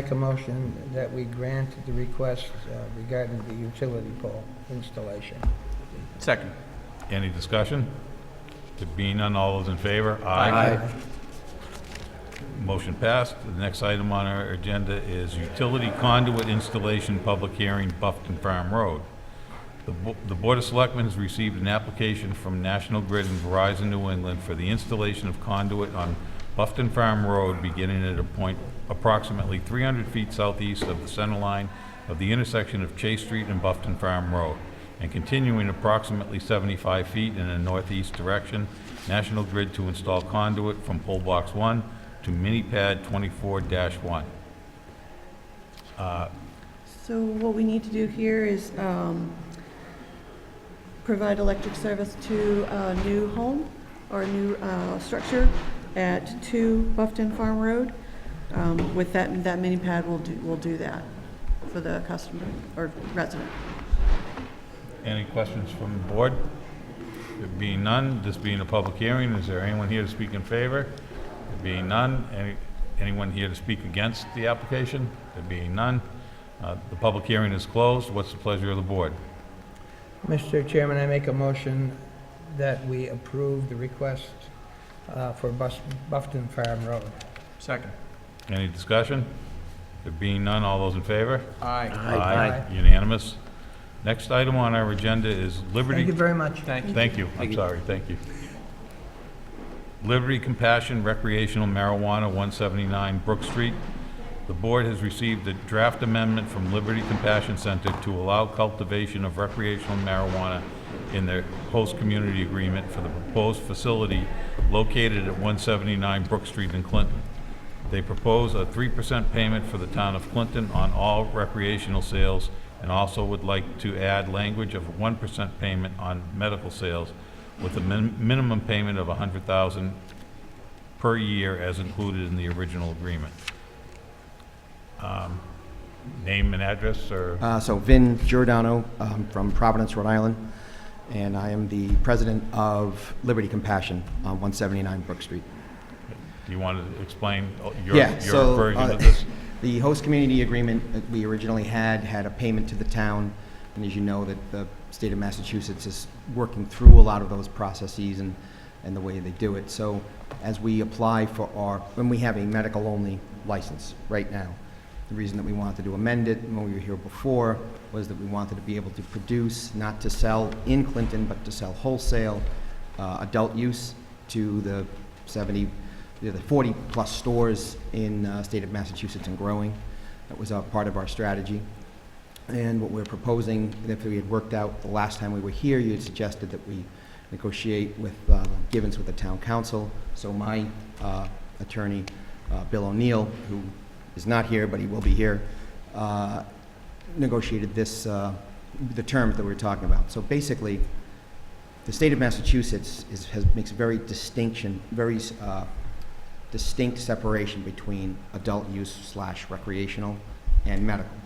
make a motion that we grant the request regarding the utility pole installation. Second. Any discussion? There being none, all those in favor? Aye. Motion passed. The next item on our agenda is utility conduit installation public hearing, Buffton Farm Road. The Board of Selectmen has received an application from National Grid and Verizon New England for the installation of conduit on Buffton Farm Road beginning at a point approximately 300 feet southeast of the center line of the intersection of Chase Street and Buffton Farm Road, and continuing approximately 75 feet in a northeast direction, National Grid to install conduit from pole box 1 to mini pad 24-1. So what we need to do here is provide electric service to a new home or a new structure at 2 Buffton Farm Road. With that mini pad, we'll do that for the customer or resident. Any questions from the board? There being none, this being a public hearing, is there anyone here to speak in favor? There being none, anyone here to speak against the application? There being none, the public hearing is closed. What's the pleasure of the board? Mr. Chairman, I make a motion that we approve the request for Buffton Farm Road. Second. Any discussion? There being none, all those in favor? Aye. Aye. Unanimous. Next item on our agenda is Liberty... Thank you very much. Thank you. Thank you. I'm sorry. Thank you. Liberty Compassion Recreational Marijuana, 179 Brook Street. The board has received a draft amendment from Liberty Compassion Center to allow cultivation of recreational marijuana in their host community agreement for the proposed facility located at 179 Brook Street in Clinton. They propose a 3% payment for the town of Clinton on all recreational sales, and also would like to add language of a 1% payment on medical sales with a minimum payment of $100,000 per year as included in the original agreement. Name and address, or? So Vin Giordano from Providence, Rhode Island, and I am the president of Liberty Compassion on 179 Brook Street. Do you want to explain your so, version of this? The host community agreement that we originally had a payment to the town, and as you know, that the state of Massachusetts is working through a lot of those processes and the way they do it. So as we apply for when we have a medical-only license right now, the reason that we wanted to amend it when we were here before was that we wanted to be able to produce, not to sell in Clinton, but to sell wholesale adult use to the 40-plus stores in the state of Massachusetts and growing. That was a part of our strategy. And what we're proposing, if we had worked out the last time we were here, you had suggested that we negotiate with Givens with the town council. So my attorney, Bill O'Neill, who is not here, but he will be here, negotiated this, the terms that we're talking about. So basically, the state of Massachusetts makes a very distinct separation between adult use / recreational and medical.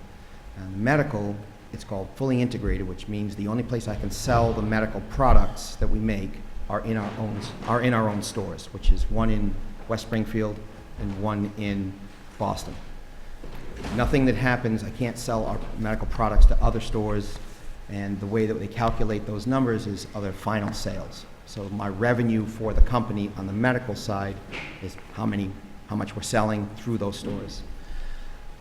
And medical, it's called fully integrated, which means the only place I can sell the medical products that we make are in our own stores, which is one in West Springfield and one in Boston. Nothing that happens, I can't sell our medical products to other stores, and the way that they calculate those numbers is other final sales. So my revenue for the company on the medical side is how much we're selling through those stores.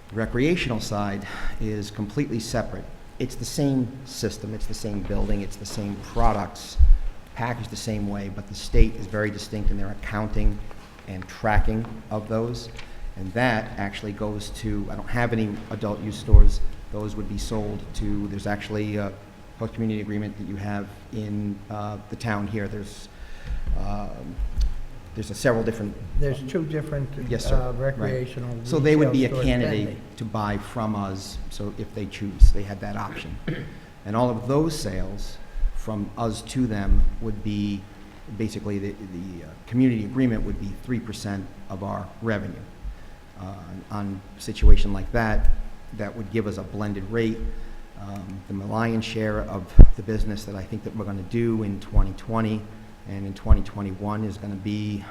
The recreational side is completely separate. It's the same system, it's the same building, it's the same products, packaged the same way, but the state is very distinct in their accounting and tracking of those. And that actually goes to, I don't have any adult use stores. Those would be sold to, there's actually a host community agreement that you have in the town here. There's several different. There's 2 different Yes, sir. recreational. Right. So they would be a retail stores candidate pending. to buy from us, so if they choose, they had that option. And all of those sales from us to them would be, basically the community agreement would be 3% of our revenue. On a situation like that, that would give us a blended rate. The lion's share of the business that I think that we're going to do in 2020 and in 2021 is going to be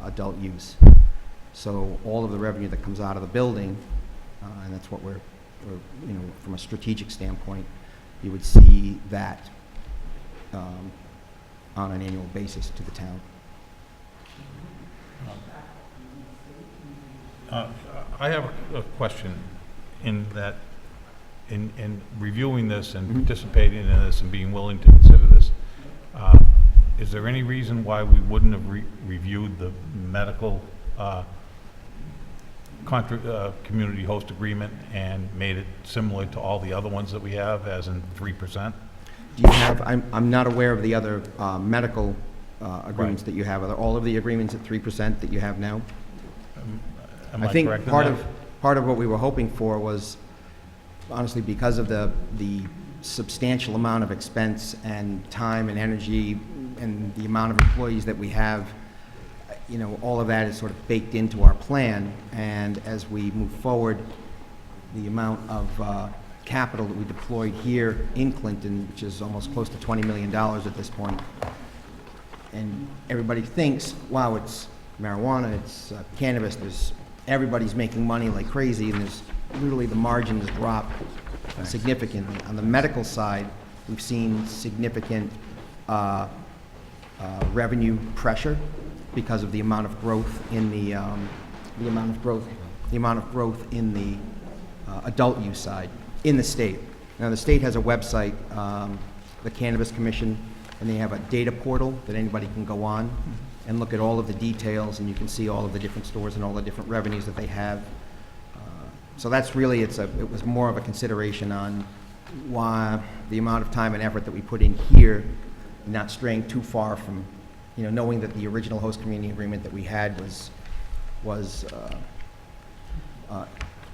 adult use. So all of the revenue that comes out of the building And that's what we're, you know, from a strategic standpoint, you would see that on an annual basis to the town. I have a question in that, in reviewing this and Mhm. participating in this and being willing to consider this, is there any reason why we wouldn't have reviewed the medical community host agreement and made it similar to all the other ones that we have, as in 3%? Do you have, I'm not aware of the other medical agreements that you have. Are all of the agreements at 3% that you have now? Am I I think correct in part that? of, part of what we were hoping for was, honestly, because of the substantial amount of expense and time and energy and the amount of employees that we have, you know, all of that is sort of baked into our plan. And as we move forward, the amount of capital that we deployed here in Clinton, which is almost close to $20 million at this point, and everybody thinks, wow, it's marijuana, it's cannabis, everybody's making money like crazy, and there's literally the margins drop significantly. On the medical side, we've seen significant revenue pressure because of the amount of growth in the adult use side in the state. Now, the state has a website, the Cannabis Commission, and they have a data portal that anybody can go on and look at all of the details, and you can see all of the different stores and all the different revenues that they have. So that's really, it was more of a consideration on why the amount of time and effort that we put in here, not straying too far from, you know, knowing that the original host community agreement that we had was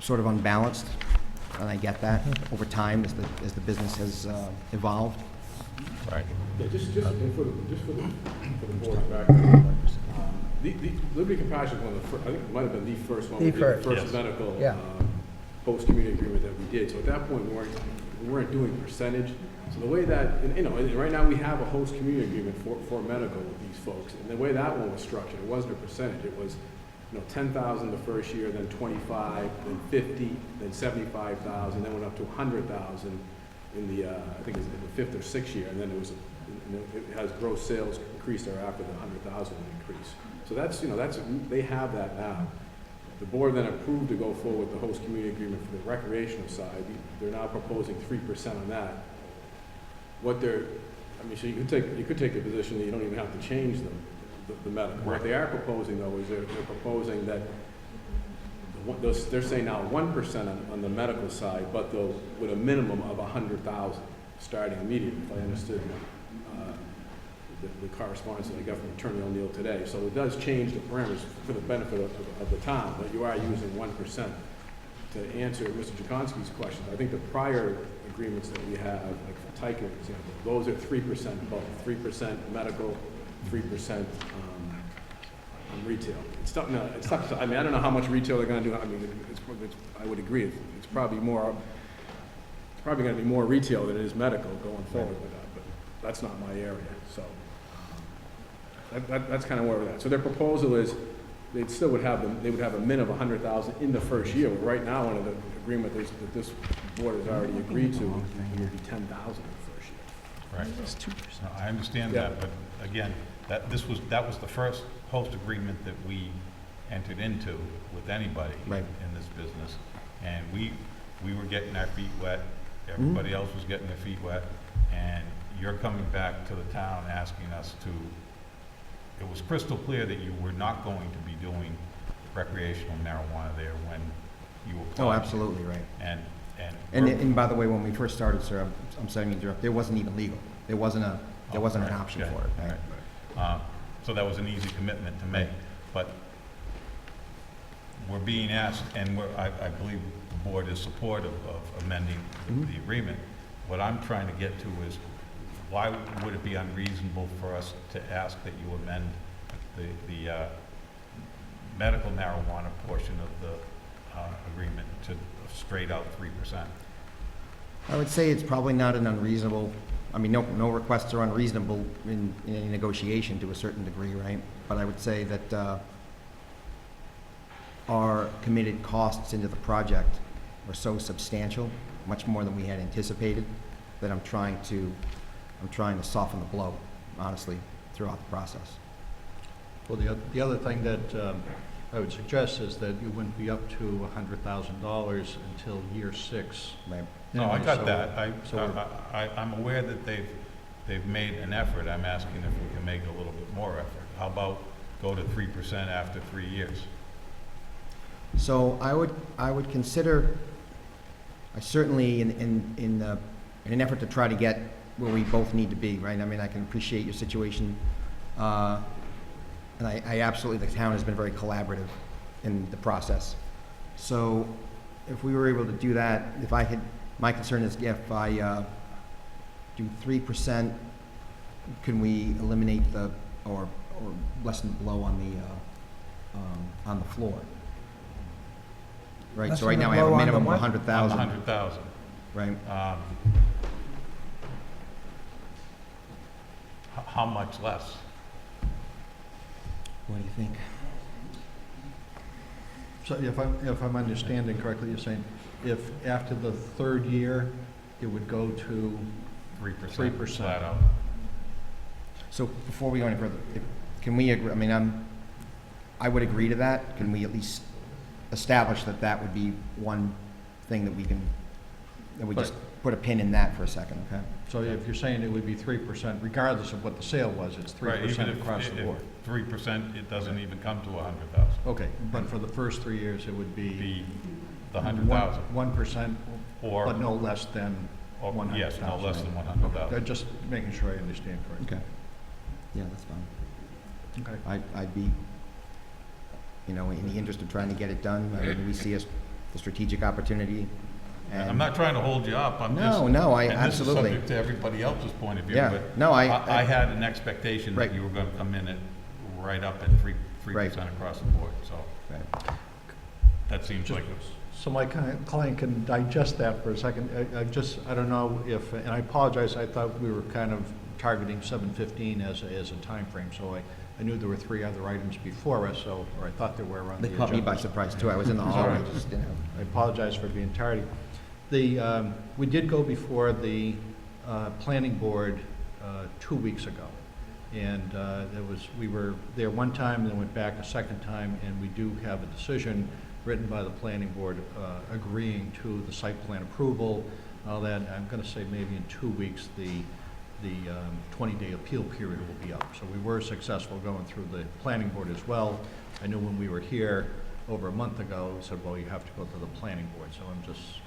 sort of unbalanced, and I get that over time as the business has evolved. Right. Yeah, just for the board's background, the Liberty Compassion was one of the first, I think it might have been the first one. The we did, first. the Yes. first medical Yeah. host community agreement that we did. So at that point, we weren't doing percentage. So the way that, and, you know, and right now we have a host community agreement for medical with these folks. And the way that one was structured, it wasn't a percentage. It was, you know, 10,000 the first year, then 25, then 50, then 75,000, then went up to 100,000 in the, I think it's in the fifth or sixth year, and then it has gross sales increase thereafter, the 100,000 increase. So that's, you know, they have that now. The board then approved to go forward with the host community agreement for the recreational side. They're now proposing 3% on that. What they're, I mean, so you could take the position that you don't even have to change the medical. What they are proposing though is they're proposing that they're saying now 1% on the medical side, but they'll, with a minimum of 100,000 starting immediately, if I understood the correspondence that I got from Attorney O'Neill today. So it does change the parameters for the benefit of the town, but you are using 1%. To answer Mr. Jakonski's question, I think the prior agreements that we have, like for Tyker, for example, those are 3% both, 3% medical, 3% on retail. It's tough, no, it's tough. I mean, I don't know how much retail they're going to do. I mean, I would agree. It's probably more. It's probably going to be more retail than it is medical going forward with that. But that's not my area. So that's kind of where we're at. So their proposal is they still would have they would have a min of 100,000 in the first year. But right now, under the agreement that this board has already agreed to, it would be 10,000 in the first year. Right. That's 2%. No, I understand Yeah. that, but again, that was the first host agreement that we entered into with anybody Right. in this business. And we were getting our feet wet, everybody else was getting their feet wet, and you're coming back to the town asking us to, it was crystal clear that you were not going to be doing recreational marijuana there when you applied. Oh, absolutely, right. And And by the way, when we first started, sir, I'm sorry to interrupt, there wasn't even legal. There wasn't an option okay, for it, right? right. So that was an easy commitment to make, but we're being asked, and I believe the board is supportive of amending the agreement. What I'm trying to get to is, why would it be unreasonable for us to ask that you amend the medical marijuana portion of the agreement to straight out 3%? I would say it's probably not an unreasonable, I mean, no requests are unreasonable in any negotiation to a certain degree, right? But I would say that our committed costs into the project were so substantial, much more than we had anticipated, that I'm trying to soften the blow, honestly, throughout the process. Well, the other thing that I would suggest is that you wouldn't be up to $100,000 until year 6. Right? No, I got that. So I'm aware that they've made an effort. I'm asking if we can make a little bit more effort. How about go to 3% after 3 years? So I would consider, I certainly, in an effort to try to get where we both need to be, right? I mean, I can appreciate your situation, and I absolutely, the town has been very collaborative in the process. So if we were able to do that, my concern is if I do 3%, can we eliminate or lessen the blow on the floor? Right, so Lessen right the now I have a blow on the minimum of what? 100,000, 100,000. right? How much less? What do you think? So if I'm understanding correctly, you're saying if after the 3rd year, it would go to 3%. 3%. Flat out. So before we go any further, can we agree, I mean, I would agree to that. Can we at least establish that that would be one thing that we just put a pin in that for a second, okay? So if you're saying it would be 3%, regardless of what the sale was, it's Right, even 3% across the board. 3%, it doesn't even come to 100,000. Okay, but for the first 3 years, it would be Be the 100,000. 1%, Or, but no less than or, 100,000. yes, no less than Okay, 100,000. just making sure I understand correctly. Okay. Yeah, that's fine. Okay. I'd be, in the interest of trying to get it done, I mean, we see the strategic opportunity. And I'm not trying to hold you up, I'm just. No, I and absolutely. this is subject to everybody else's point of view, Yeah, but no, I had an expectation Right. that you were gonna come in at, right up at 3% across the board, so Right. that seems like, So my client can digest that for a second. I don't know if, and I apologize, I thought we were kind of targeting 7:15 as a timeframe, so I knew there were 3 other items before us, or I thought there were on the They agenda. caught me by surprise too. I was in the hallway, just, I apologize for being tardy. We did go before the planning board 2 weeks ago, and we were there one time, and then went back a second time, and we do have a decision written by the planning board agreeing to the site plan approval. All that, I'm going to say maybe in 2 weeks, the 20-day appeal period will be up. So we were successful going through the planning board as well. I knew when we were here over a month ago, said, well, you have to go to the planning board. So I'm just,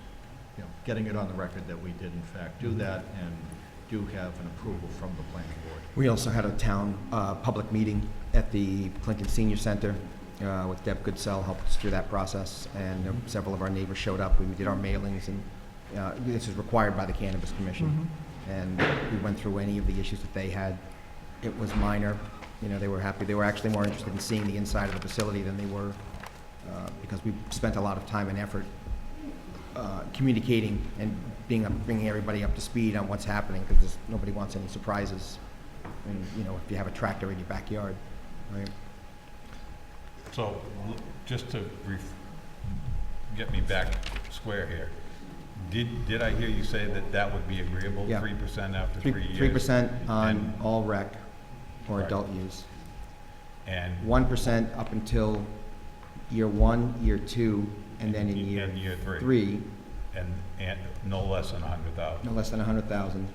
getting it on the record that we did in fact do that and do have an approval from the planning board. We also had a town public meeting at the Clinton Senior Center with Deb Goodsell, helped us through that process, and several of our neighbors showed up. We did our mailings, and this is required by the Cannabis Commission. And we went through any of the issues that they had. It was minor. They were happy. They were actually more interested in seeing the inside of the facility than they were, because we spent a lot of time and effort communicating and bringing everybody up to speed on what's happening, because nobody wants any surprises. And, if you have a tractor in your backyard, right? so, just to get me back square here, did I hear you say that would be agreeable? Yeah. 3% after 3 years? 3% on And- all rec or Right. adult use. And 1% up until year 1, year 2, and then in year in year 3? 3, And no less than 100,000? no less than 100,000,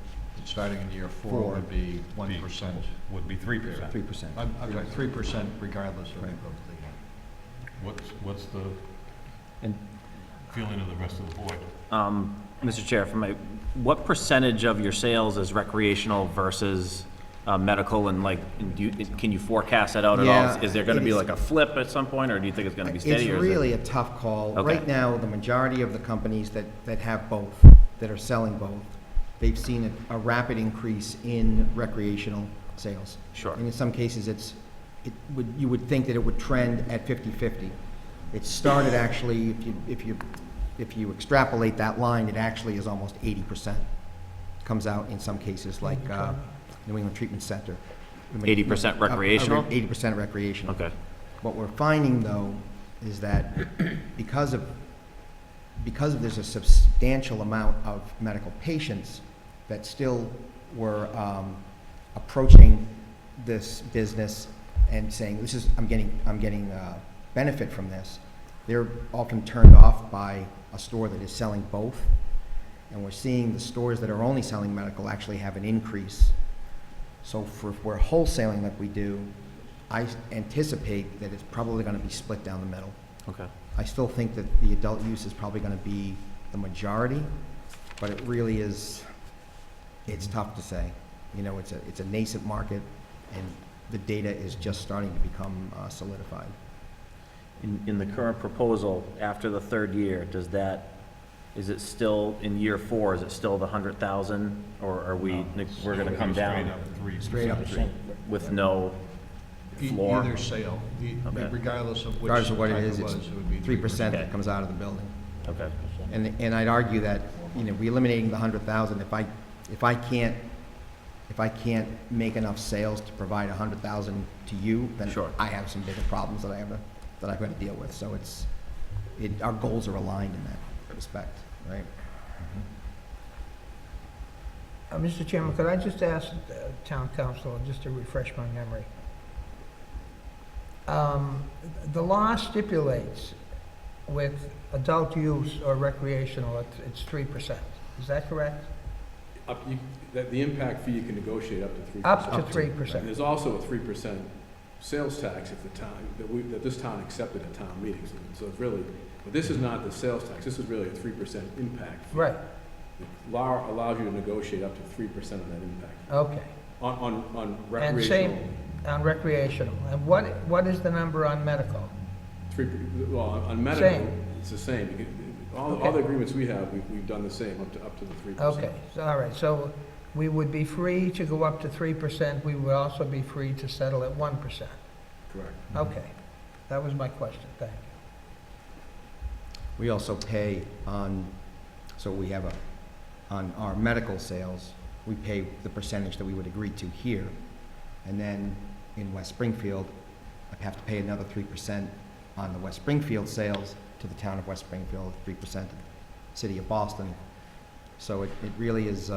Starting in year 4 Four. would be 1%. Would be 3%. 3%. I'm sorry, 3% regardless of Right. What's the And feeling of the rest of the board? Mr. Chair, what percentage of your sales is recreational versus medical, and can you forecast that out at all? Yeah, Is there going to it be is- like a flip at some point, or do you think it's going to be steady? It's or is it- really a tough call. Okay. Right now, the majority of the companies that have both, that are selling both, they've seen a rapid increase in recreational sales. Sure. And in some cases, you would think that it would trend at 50-50. It started actually, if you extrapolate that line, it actually is almost 80%. Comes out in some cases like New England Treatment Center. 80% recreational? 80% recreational. Okay. What we're finding, though, is that because of because there's a substantial amount of medical patients that still were approaching this business and saying, "This is I'm getting benefit from this," they're often turned off by a store that is selling both. And we're seeing the stores that are only selling medical actually have an increase. So if we're wholesaling like we do, I anticipate that it's probably going to be split down the middle. Okay. I still think that the adult use is probably going to be the majority, but it really is, it's tough to say. You know, it's a nascent market, and the data is just starting to become solidified. In the current proposal, after the third year, is it still, in year 4, is it still the 100,000, or are we're gonna come down Straight up. with no floor? Either sale, Okay. regardless of which Regardless of what it type is, it was, it's it would be 3% Okay. that comes out of the building. Okay. And I'd argue that, you know, we eliminating the 100,000, if I can't make enough sales to provide 100,000 to you, then Sure. I have some bigger problems that I've got to deal with. So our goals are aligned in that respect, right? Mr. Chairman, could I just ask town council, just to refresh my memory? The law stipulates with adult use or recreational, it's 3%. Is that correct? The impact fee, you can negotiate up to 3%. Up to And 3%. there's also a 3% sales tax if the town, that this town accepted at town meetings. So it's really, but this is not the sales tax, this is really a 3% impact fee. Right, The law allows you to negotiate up to 3% of that impact okay. on And recreational. same on recreational. And what is the number on medical? Well, on medical, Same. it's the same. All Okay. the agreements we have, we've done the same, up to the 3%. Okay, so, all right, so we would be free to go up to 3%, we would also be free to settle at 1%. Correct. Okay, that was my question, thank you. We also pay on our medical sales, we pay the percentage that we would agree to here. And then in West Springfield, I have to pay another 3% on the West Springfield sales to the town of West Springfield, 3% to the city of Boston. So it really is,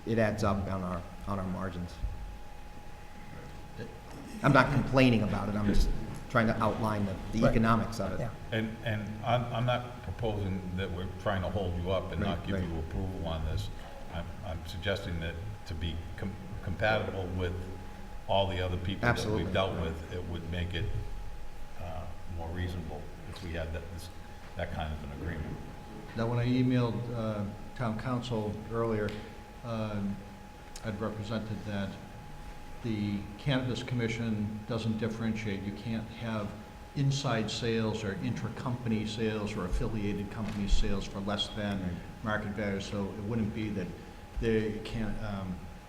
it adds up on our margins. I'm not complaining about it, I'm just trying to outline the Right. economics of it. Yeah. And I'm not proposing that we're trying to hold you up and not Right, give right. you approval on this. I'm suggesting that to be compatible with all the other people that Absolutely. we've dealt with, it would make it more reasonable if we had that kind of an agreement. Now, when I emailed town council earlier, I'd represented that the Cannabis Commission doesn't differentiate. You can't have inside sales or intra-company sales or affiliated company sales for less than market value. So it wouldn't be that they can't,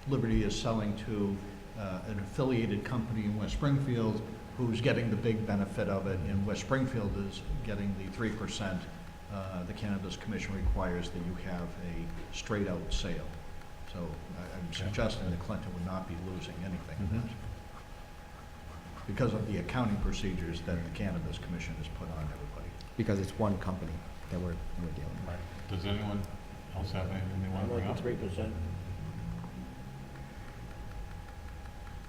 Liberty is selling to an affiliated company in West Springfield who's getting the big benefit of it, and West Springfield is getting the 3%. The Cannabis Commission requires that you have a straight-out sale. So I'm suggesting that Clinton would not be losing anything in that, because of the accounting procedures that the Cannabis Commission has put on everybody. Because it's one company that we're dealing with. Does anyone else have anything they want to bring up? 3%.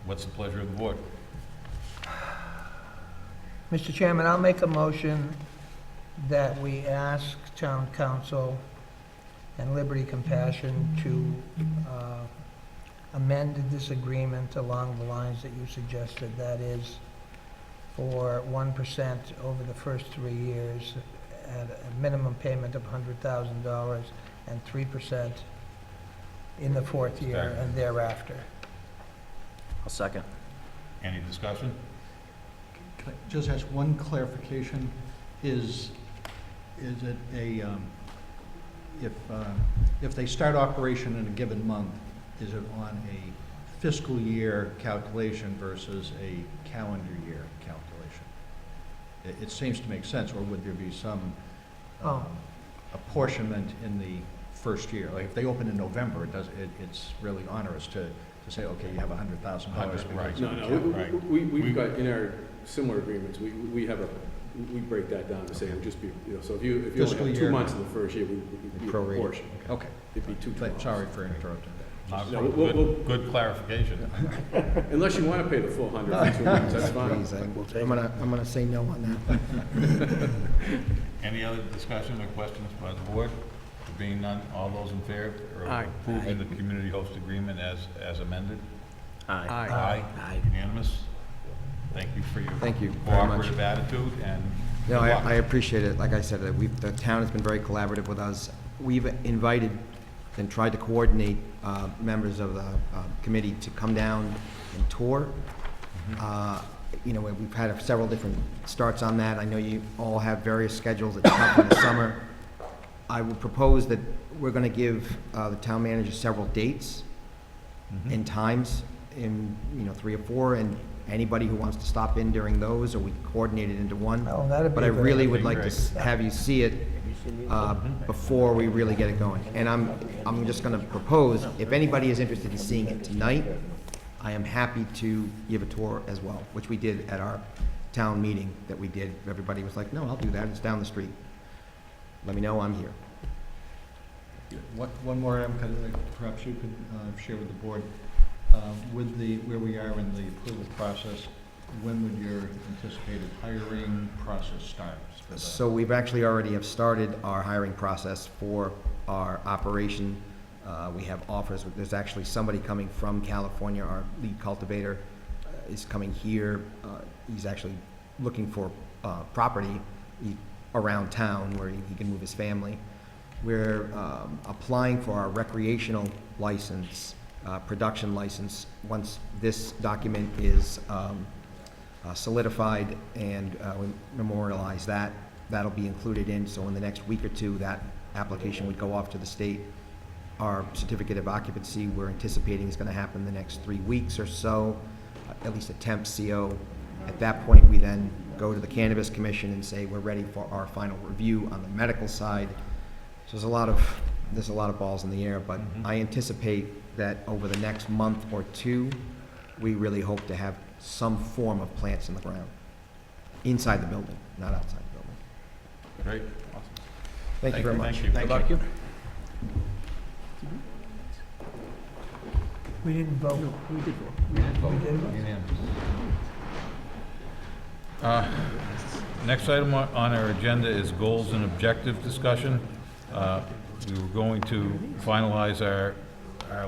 What's the pleasure of the board? Mr. Chairman, I'll make a motion that we ask town council and Liberty Compassion to amend this agreement along the lines that you suggested, that is, for 1% over the first 3 years at a minimum payment of $100,000 and 3% in the fourth year and thereafter. I'll second. Any discussion? Can I just ask one clarification? Is it a, if they start operation in a given month, is it on a fiscal year calculation versus a calendar year calculation? It seems to make sense, or would there be some apportionment in the first year? Like if they open in November, it's really onerous to say, okay, you have $100,000. Right. No, Right. we've got, in our similar agreements, we have a we break that down to say it would just be, so if you only Fiscal have 2 year. months in the first year, we'd be a Prorated. proportion. Okay. It'd be 2/12. Sorry for interrupting. Not a No, problem. we'll- Good clarification. Unless you want to pay the full 100 for 2 months, that's fine. Please, I'm gonna say no on that. Any other discussion or questions by the board? There being none, all those in favor of approving the community host agreement as amended? Aye. Aye. Unanimous? Thank you for your Thank you very much. cooperative attitude and No, good luck. I appreciate it. Like I said, the town has been very collaborative with us. We've invited and tried to coordinate members of the committee to come down and tour. We've had several different starts on that. I know you all have various schedules that come in the summer. I would propose that we're going to give the town manager several dates and times, in 3 or 4, and anybody who wants to stop in during those, or we coordinate it into one. Oh, that'd be But I very really would good. like to have you see it before we really get it going. And I'm just going to propose, if anybody is interested in seeing it tonight, I am happy to give a tour as well, which we did at our town meeting that we did. Everybody was like, no, I'll do that, it's down the street. Let me know, I'm here. One more item, perhaps you could share with the board, with where we are in the approval process, when would your anticipated hiring process start? So we've actually already have started our hiring process for our operation. We have offers. There's actually somebody coming from California. Our lead cultivator is coming here. He's actually looking for property around town where he can move his family. We're applying for our recreational license, production license. Once this document is solidified and we memorialize that, that'll be included in. So in the next week or two, that application would go off to the state. Our certificate of occupancy, we're anticipating is going to happen the next 3 weeks or so, at least a temp CO. At that point, we then go to the Cannabis Commission and say we're ready for our final review on the medical side. So there's a lot of balls in the air, but I anticipate that over the next month or two, we really hope to have some form of plants in the ground, inside the building, not outside the building. Great. Awesome. Thank you very much. Thank you. Good luck. We didn't vote. We did vote. Unanimous. Next item on our agenda is goals and objective discussion. We were going to finalize our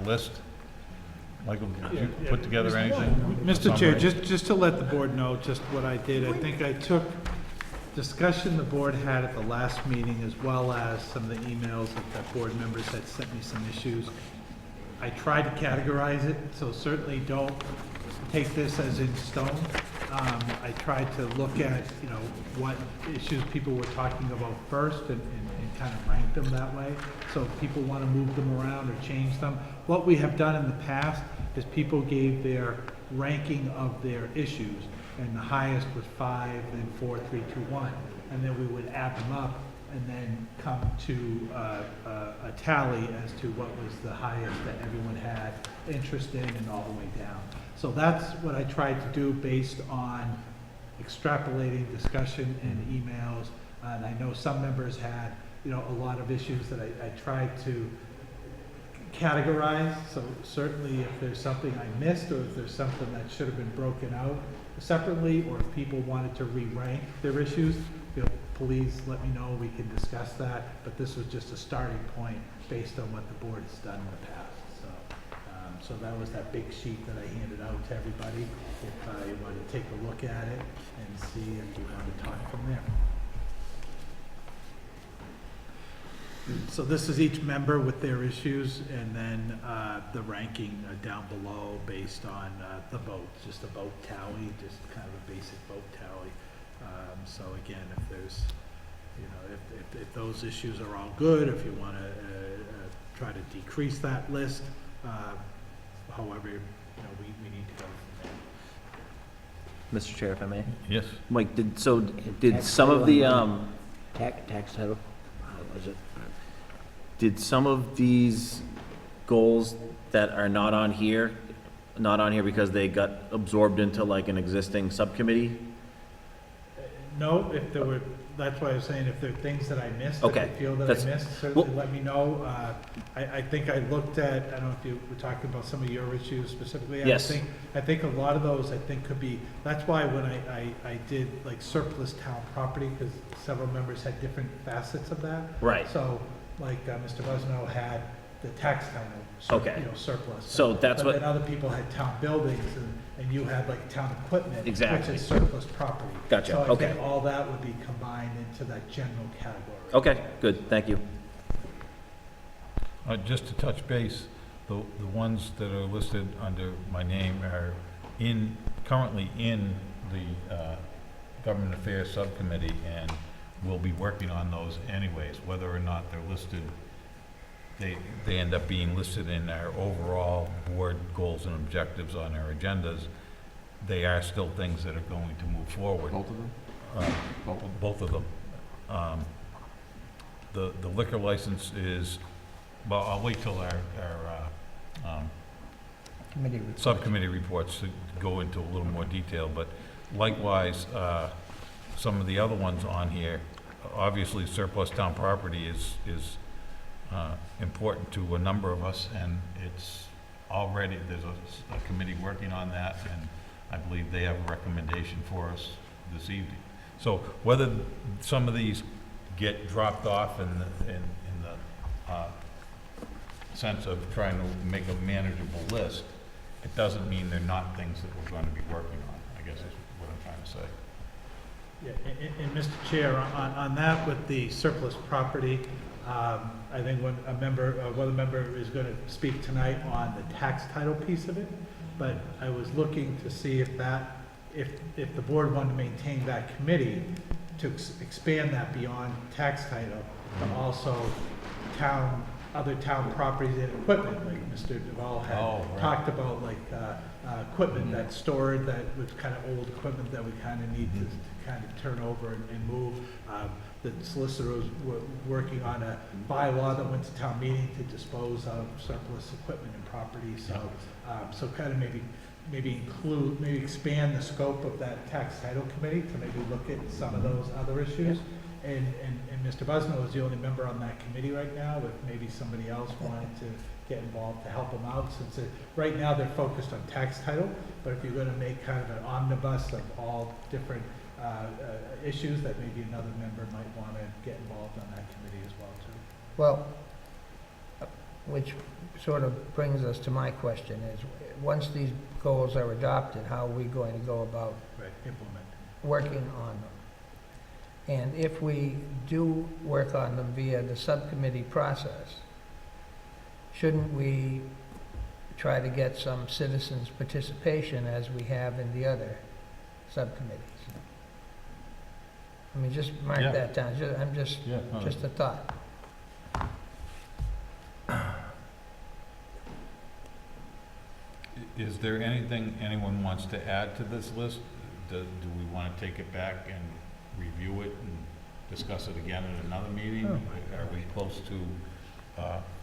list. Michael, did you put together anything? Mr. Chair, Summary? just to let the board know just what I did, I think I took discussion the board had at the last meeting, as well as some of the emails that board members had sent me some issues. I tried to categorize it, so certainly don't take this as in stone. I tried to look at, what issues people were talking about first and kind of rank them that way. So if people want to move them around or change them, what we have done in the past is people gave their ranking of their issues, and the highest was 5, then 4, 3, 2, 1. And then we would add them up and then come to a tally as to what was the highest that everyone had interest in and all the way down. So that's what I tried to do based on extrapolating discussion and emails. And I know some members had, a lot of issues that I tried to categorize. So certainly if there's something I missed, or if there's something that should have been broken out separately, or if people wanted to re-rank their issues, please let me know, we can discuss that. But this was just a starting point based on what the board has done in the past. So that was that big sheet that I handed out to everybody. If you want to take a look at it and see if you want to talk from there. So this is each member with their issues, and then the ranking down below based on the votes, just a vote tally, just kind of a basic vote tally. So again, if there's, if those issues are all good, if you want to try to decrease that list, however, we need to go from there. Mr. Chair, if I may. Yes. Mike, did some of the, Tax title, was it? did some of these goals that are not on here because they got absorbed into like an existing subcommittee? No, if there were, that's why I was saying, if there are things that I missed, that Okay, you feel that that's- I missed, certainly well- let me know. I think I looked at, I don't know if you were talking about some of your issues specifically. Yes. I think a lot of those, I think, could be, that's why when I did like surplus town property, because several members had different facets of that. Right. So, like, Mr. Busno had the tax title, Okay. surplus. So that's But what- then other people had town buildings, and you had like town equipment. Exactly. Which is surplus property. Gotcha, So I okay. think all that would be combined into that general category. Okay, good, thank you. Just to touch base, the ones that are listed under my name are currently in the Government Affairs Subcommittee, and we'll be working on those anyways, whether or not they're listed. They end up being listed in our overall board goals and objectives on our agendas. They are still things that are going to move forward. Both of them? Both of them. The liquor license is, well, I'll wait till our Committee report. subcommittee reports to go into a little more detail, but likewise, some of the other ones on here, obviously surplus town property is important to a number of us, and it's already, there's a committee working on that, and I believe they have a recommendation for us this evening. So whether some of these get dropped off in the sense of trying to make a manageable list, it doesn't mean they're not things that we're going to be working on, I guess is what I'm trying to say. Yeah, and Mr. Chair, on that with the surplus property, I think when one member is going to speak tonight on the tax title piece of it, but I was looking to see if the board wanted to maintain that committee to expand that beyond tax title, but also other town properties and equipment, like Mr. Duval had right. talked about, like equipment that's stored, that was kind of old equipment that we kind of need to kind of turn over and move. The solicitor was working on a bylaw that went to town meeting to dispose of surplus equipment and property, so kind of maybe expand the scope of that tax title committee to maybe look at some of those other issues. And Mr. Busno is the only member on that committee right now, if maybe somebody else wanted to get involved to help them out, since right now they're focused on tax title, but if you're gonna make kind of an omnibus of all different issues, that maybe another member might wanna get involved on that committee as well, too. Well, which sort of brings us to my question is, once these goals are adopted, how are we going to go about Right, implement. working on them? And if we do work on them via the subcommittee process, shouldn't we try to get some citizens' participation as we have in the other subcommittees? I mean, just mark Yeah. that down, just a thought. Is there anything anyone wants to add to this list? Do we want to take it back and review it and discuss it again at another meeting? Oh. Are we close to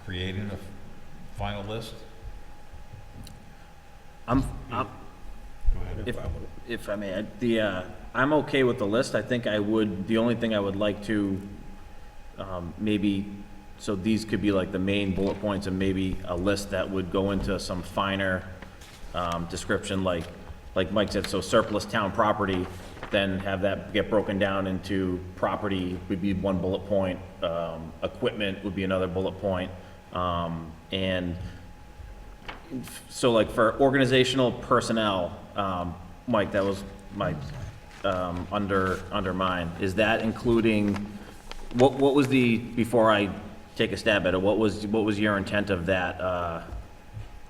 creating a final list? I'm, Go ahead. if I may, I'm okay with the list. I think the only thing I would like to, maybe, so these could be like the main bullet points, and maybe a list that would go into some finer, description, like Mike said, so surplus town property, then have that get broken down into property would be one bullet point, equipment would be another bullet point, and so like for organizational personnel, Mike, that was my, under mine, is that including, what was the, before I take a stab at it, what was your intent of that,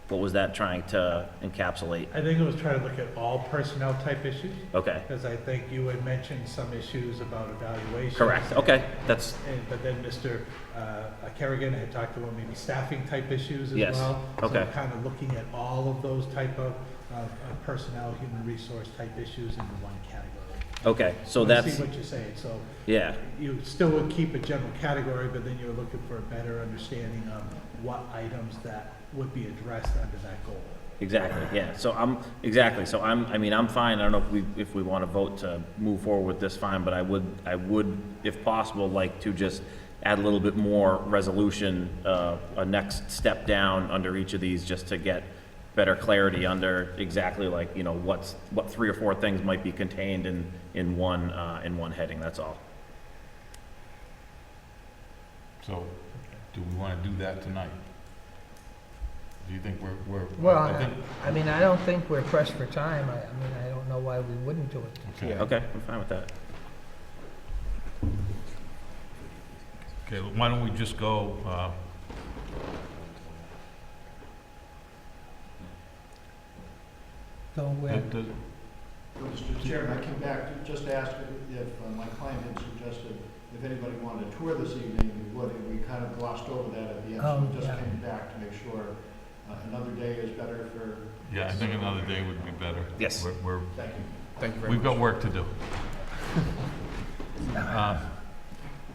what was that trying to encapsulate? I think it was trying to look at all personnel type issues, Okay, because I think you had mentioned some issues about evaluation. correct, okay, that's, But then Mr. Kerrigan had talked about maybe staffing type issues as Yes, well. okay. So kind of looking at all of those type of personnel, human resource type issues into one category. okay, so I that's, see what you're saying, so yeah, you still would keep a general category, but then you're looking for a better understanding of what items that would be addressed under that goal. exactly, yeah, so I mean, I'm fine, I don't know if we wanna vote to move forward with this, fine, but I would, if possible, like to just add a little bit more resolution, a next step down under each of these, just to get better clarity under exactly like, you know, what 3 or 4 things might be contained in one heading, that's all. So, do we want to do that tonight? Do you think we're? Well, I think, I mean, I don't think we're pressed for time. I mean, I don't know why we wouldn't do it. okay. Okay, I'm fine with that. Okay, why don't we just go, So we're, Mr. Chairman, I came back to just ask if my client had suggested if anybody wanted a tour this evening, we would, and we kind of glossed over that at the end, so we just yeah. came back to make sure another day is better for. yeah, I think another day would be better. Yes. We're, Thank you. Thank you very we've much. got work to do.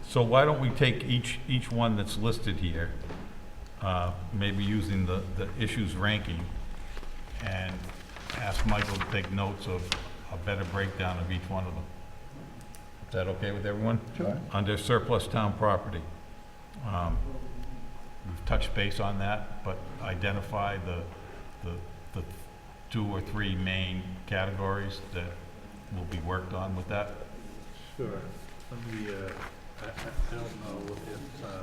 So why don't we take each one that's listed here, maybe using the issues ranking, and ask Michael to take notes of a better breakdown of each one of them. Is that okay with everyone? Sure. Under surplus town property, we've touched base on that, but identify the 2 or 3 main categories that will be worked on with that. Sure. Let me, I don't know if, I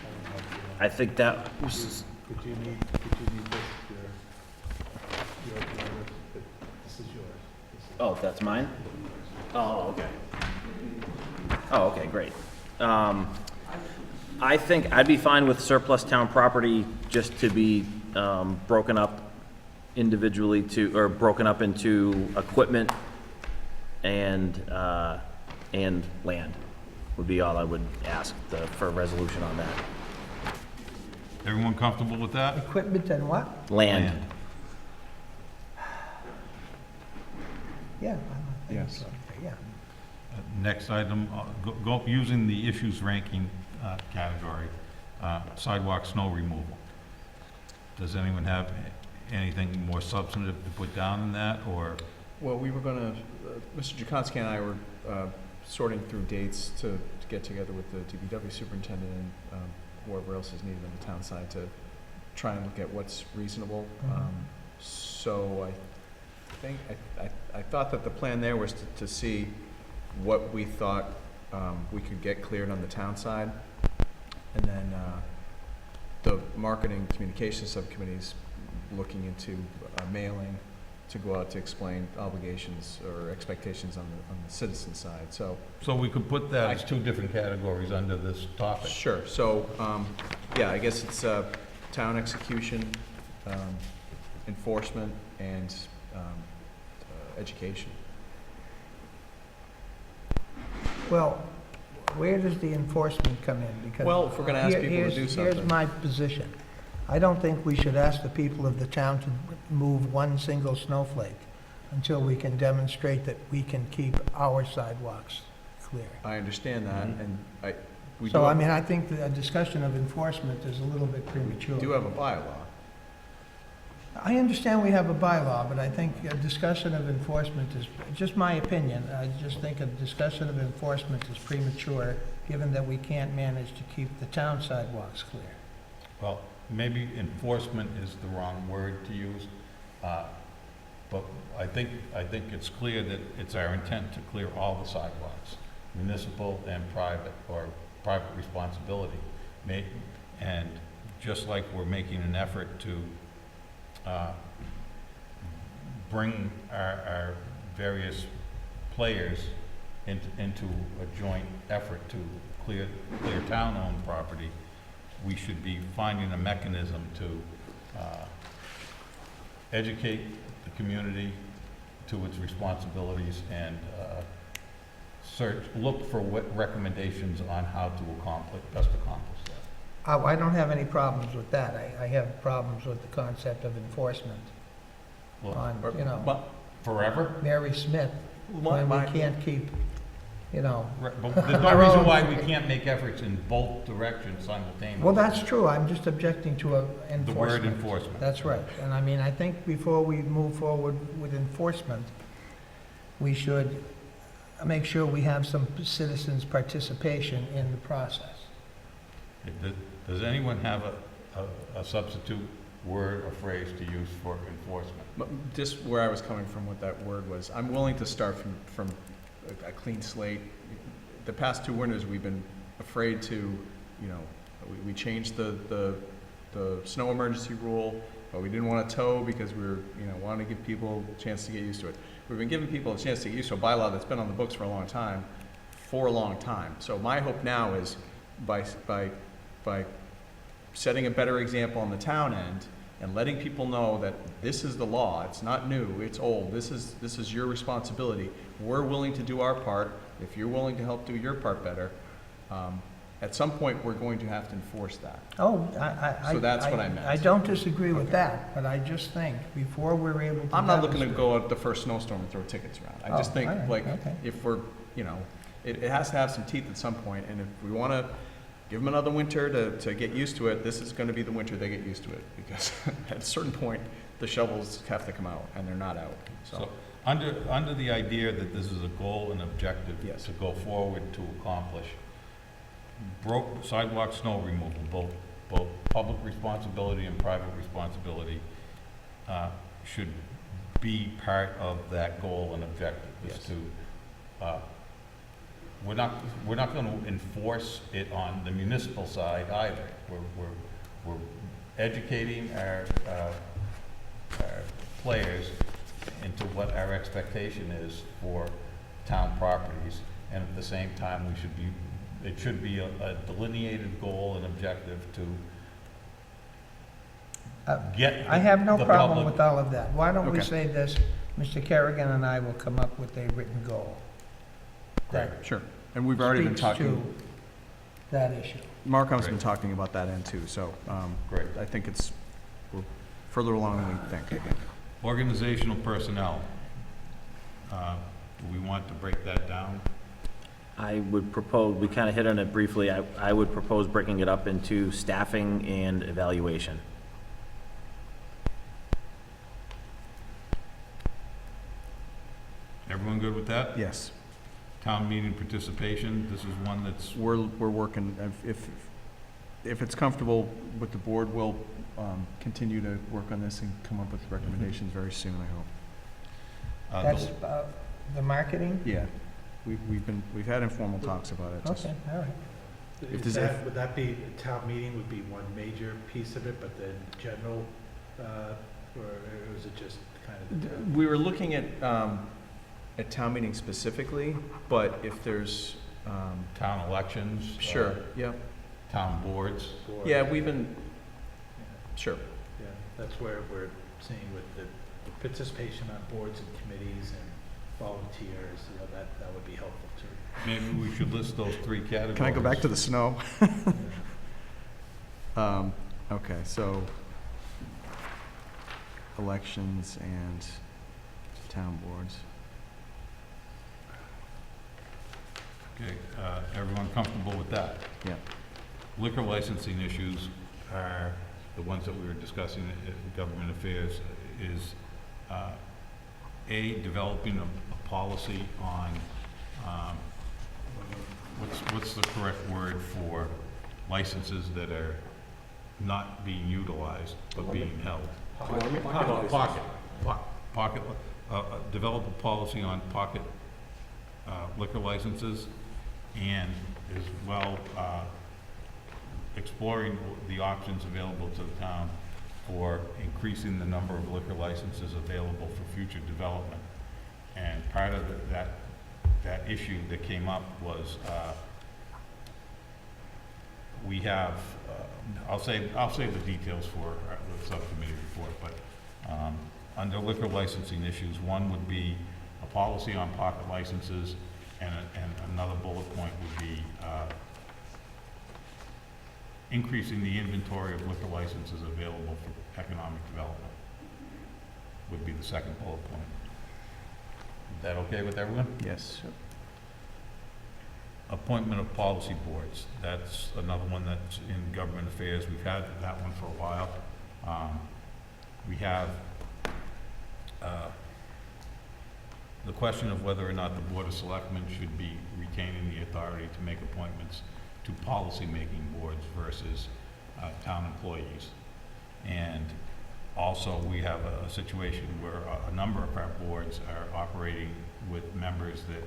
don't know if you want- I think that, Could you need this, your letter? This is yours. This is- oh, that's mine? Oh, okay. Oh, okay, great. I think I'd be fine with surplus town property just to be broken up individually or broken up into equipment and land would be all I would ask for a resolution on that. Everyone comfortable with that? equipment and what? Land. Yeah. I think Yes. so. Yeah. Next item, go using the issues ranking category, sidewalk snow removal. Does anyone have anything more substantive to put down in that, or? Well, we were gonna, Mr. Jaconski and I were sorting through dates to get together with the DPW superintendent and whoever else is needed on the town side to try and look at what's reasonable. Mhm. So I think, I thought that the plan there was to see what we thought we could get cleared on the town side. And then the marketing communications subcommittee's looking into mailing to go out to explain obligations or expectations on the citizen side, so. So we could put that as 2 different categories under this topic. Sure, so, yeah, I guess it's town execution, enforcement, and education. Well, where does the enforcement come in? Because Well, if we're gonna ask people to here's- do Here's something. my position. I don't think we should ask the people of the town to move one single snowflake until we can demonstrate that we can keep our sidewalks clear. I understand that, and we do So, I have, mean, I think that a discussion of enforcement is a little bit premature. do have a bylaw. I understand we have a bylaw, but I think a discussion of enforcement is, just my opinion, I just think a discussion of enforcement is premature, given that we can't manage to keep the town sidewalks clear. Well, maybe enforcement is the wrong word to use, but I think it's clear that it's our intent to clear all the sidewalks, municipal and private, or private responsibility. And just like we're making an effort to bring our various players into a joint effort to clear town-owned property, we should be finding a mechanism to educate the community to its responsibilities and look for what recommendations on how to best accomplish that. I don't have any problems with that. I have problems with the concept of enforcement Well, on, you know, But forever? Mary Smith, when we can't keep you know. Right, but there's no reason why we can't make efforts in both directions simultaneously. Well, that's true, I'm just objecting to enforcement. The word enforcement. That's right, and I mean, I think before we move forward with enforcement, we should make sure we have some citizens' participation in the process. Does anyone have a substitute word or phrase to use for enforcement? Just where I was coming from with that word was, I'm willing to start from a clean slate. The past 2 winters, we've been afraid to, you know, we changed the snow emergency rule, but we didn't want to tow because we were, you know, wanting to give people a chance to get used to it. We've been giving people a chance to get used to a bylaw that's been on the books for a long time. So my hope now is by setting a better example on the town end and letting people know that this is the law, it's not new, it's old, this is your responsibility. We're willing to do our part. If you're willing to help do your part better, at some point, we're going to have to enforce that. Oh, So that's what I meant. I don't disagree with Okay. that, but I just think before we're able to. I'm not looking to go out the first snowstorm and throw tickets around. I just Oh, think, all right, like, okay. if we're, you know, it has to have some teeth at some point, and if we want to give them another winter to get used to it, this is going to be the winter they get used to it, because at a certain point, the shovels have to come out, and they're not out, So, under the idea that this is a goal and objective Yes. to go forward to accomplish, sidewalk snow removal, both public responsibility and private responsibility, should be part of that goal and objective. Is Yes. to, we're not going to enforce it on the municipal side either. We're educating our players into what our expectation is for town properties, and at the same time, it should be a delineated goal and objective to get I have no the problem public- with all of that. Why don't we Okay. say this, Mr. Kerrigan and I will come up with a written goal that Sure. And we've already been speaks talking, to that issue. Markham's been Great. talking about that end too, so Great. I think we're further along than we think. Organizational personnel. Do we want to break that down? I would propose, we kind of hit on it briefly, I would propose breaking it up into staffing and evaluation. Everyone good with that? Yes. Town meeting participation, this is one that's, We're working, if it's comfortable with the board, we'll continue to work on this and come up with recommendations very soon, I hope. That's the marketing? Yeah, we've had informal talks about it. just- Okay, all right. If Is there's- that, would that be, town meeting would be one major piece of it, but then general, or is it just kind of the town? We were looking at town meeting specifically, but if there's, town elections. sure, yep. Town boards. board? Yeah, we've been, sure. Yeah, that's where we're seeing with the participation on boards and committees and volunteers, you know, that would be helpful too. Maybe we should list those 3 categories. Can I go back to the snow? Okay, so elections and town boards. Okay, everyone comfortable with that? Yeah. Liquor licensing issues are the ones that we were discussing in government affairs, is developing a policy on, what's the correct word for licenses that are not being utilized but being held? Pocket, develop a policy on pocket liquor licenses, and as well, exploring the options available to the town for increasing the number of liquor licenses available for future development. And part of that issue that came up was, we have, I'll save the details for the subcommittee report, but under liquor licensing issues, one would be a policy on pocket licenses, and another bullet point would be increasing the inventory of liquor licenses available for economic development, would be the second bullet point. Is that okay with everyone? Yes. appointment of policy boards. That's another one that's in government affairs. We've had that one for a while. We have the question of whether or not the Board of Selectmen should be retaining the authority to make appointments to policy-making boards versus town employees. And also, we have a situation where a number of our boards are operating with members that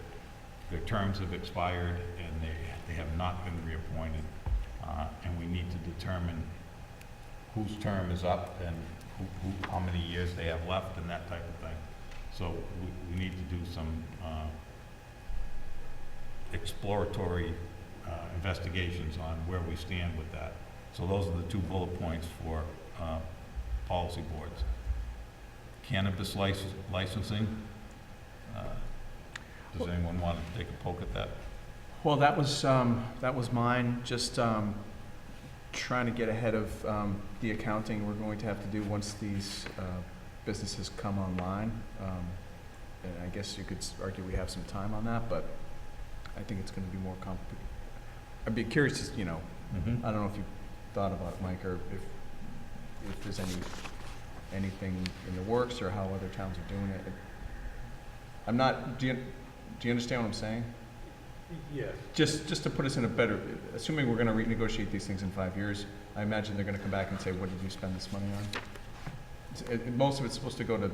their terms have expired and they have not been reappointed. And we need to determine whose term is up and how many years they have left and that type of thing. So we need to do some exploratory investigations on where we stand with that. So those are the 2 bullet points for policy boards. Cannabis licensing. Does anyone want to take a poke at that? Well, that was mine, just trying to get ahead of the accounting we're going to have to do once these businesses come online. And I guess you could argue we have some time on that, but I think it's going to be more complicated. I'd be curious to, I don't know if you thought about it, Mike, or if there's anything in the works or how other towns are doing it. I'm not, do you understand what I'm saying? Yes. Just to put us in a better, assuming we're gonna renegotiate these things in 5 years, I imagine they're gonna come back and say, what did you spend this money on? Most of it's supposed to go to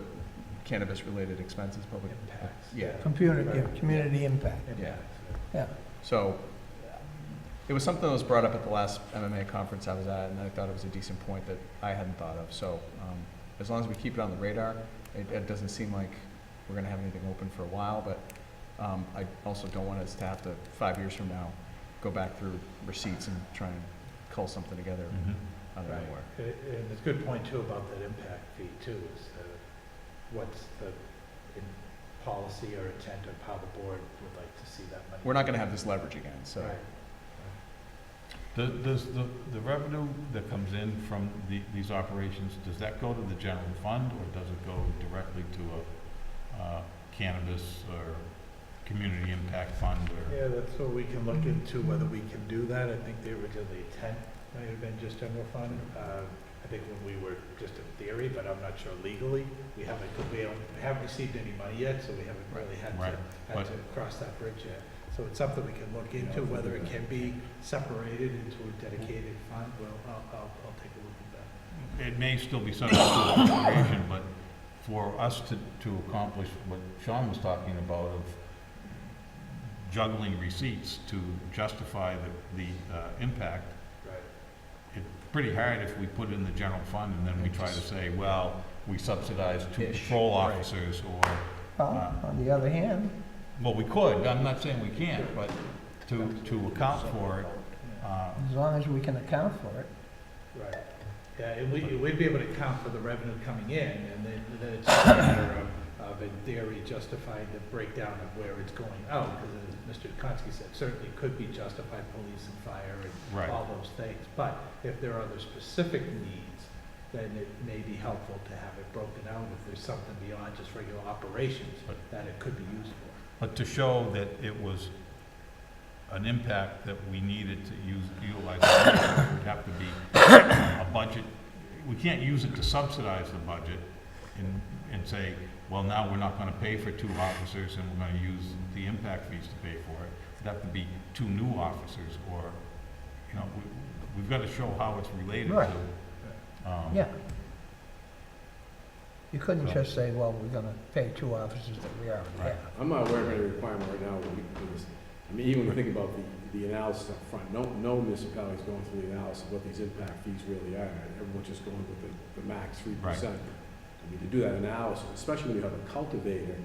cannabis-related expenses, public. Impacts. Yeah. Community impact, Yeah. yeah. So, it was something that was brought up at the last MMA conference I was at, and I thought it was a decent point that I hadn't thought of. So, as long as we keep it on the radar, it doesn't seem like we're gonna have anything open for a while, but I also don't want us to have to, 5 years from now, go back through receipts and try and cull something together out of Right. nowhere. And it's a good point too about that impact fee too, is what's the policy or intent of how the board would like to see that money? We're not gonna have this leverage again, so. Right. Does the revenue that comes in from these operations, does that go to the general fund or does it go directly to a cannabis or community impact fund or? Yeah, that's what we can look into, whether we can do that. I think the original intent might have been just general fund. I think when we were just in theory, but I'm not sure legally. We haven't received any money yet, so we haven't really had to cross that bridge yet. So it's something we can look into, whether it can be separated into a dedicated fund. Well, I'll take a look at that. It may still be subject to appropriation, but for us to accomplish what Sean was talking about of juggling receipts to justify the impact, Right. it's pretty hard if we put it in the general fund and then we try to say, well, we subsidize 2 patrol officers or, On the other hand, well, we could, I'm not saying we can't, but to account for it, as long as we can account for it. Right. Yeah, and we'd be able to account for the revenue coming in, and then it's just a matter of, in theory, justifying the breakdown of where it's going out, because as Mr. Dukonski said, certainly could be justified police and fire and all those things. But if there are other specific needs, then it may be helpful to have it broken out if there's something beyond just regular operations that it could be used for. but to show that it was an impact that we needed to utilize, it would have to be a budget. We can't use it to subsidize the budget and say, well, now we're not gonna pay for 2 officers and we're gonna use the impact fees to pay for it. It'd have to be 2 new officers or, we've gotta show how it's related Right. to. Yeah. You couldn't just say, well, we're gonna pay 2 officers that we already have. I'm not aware of any requirement right now when we do this. I mean, even when you think about the analysis up front, no municipality is going through the analysis of what these impact fees really are. Everyone's just going with the max 3%. Right. I mean, to do that analysis, especially when you have a cultivator,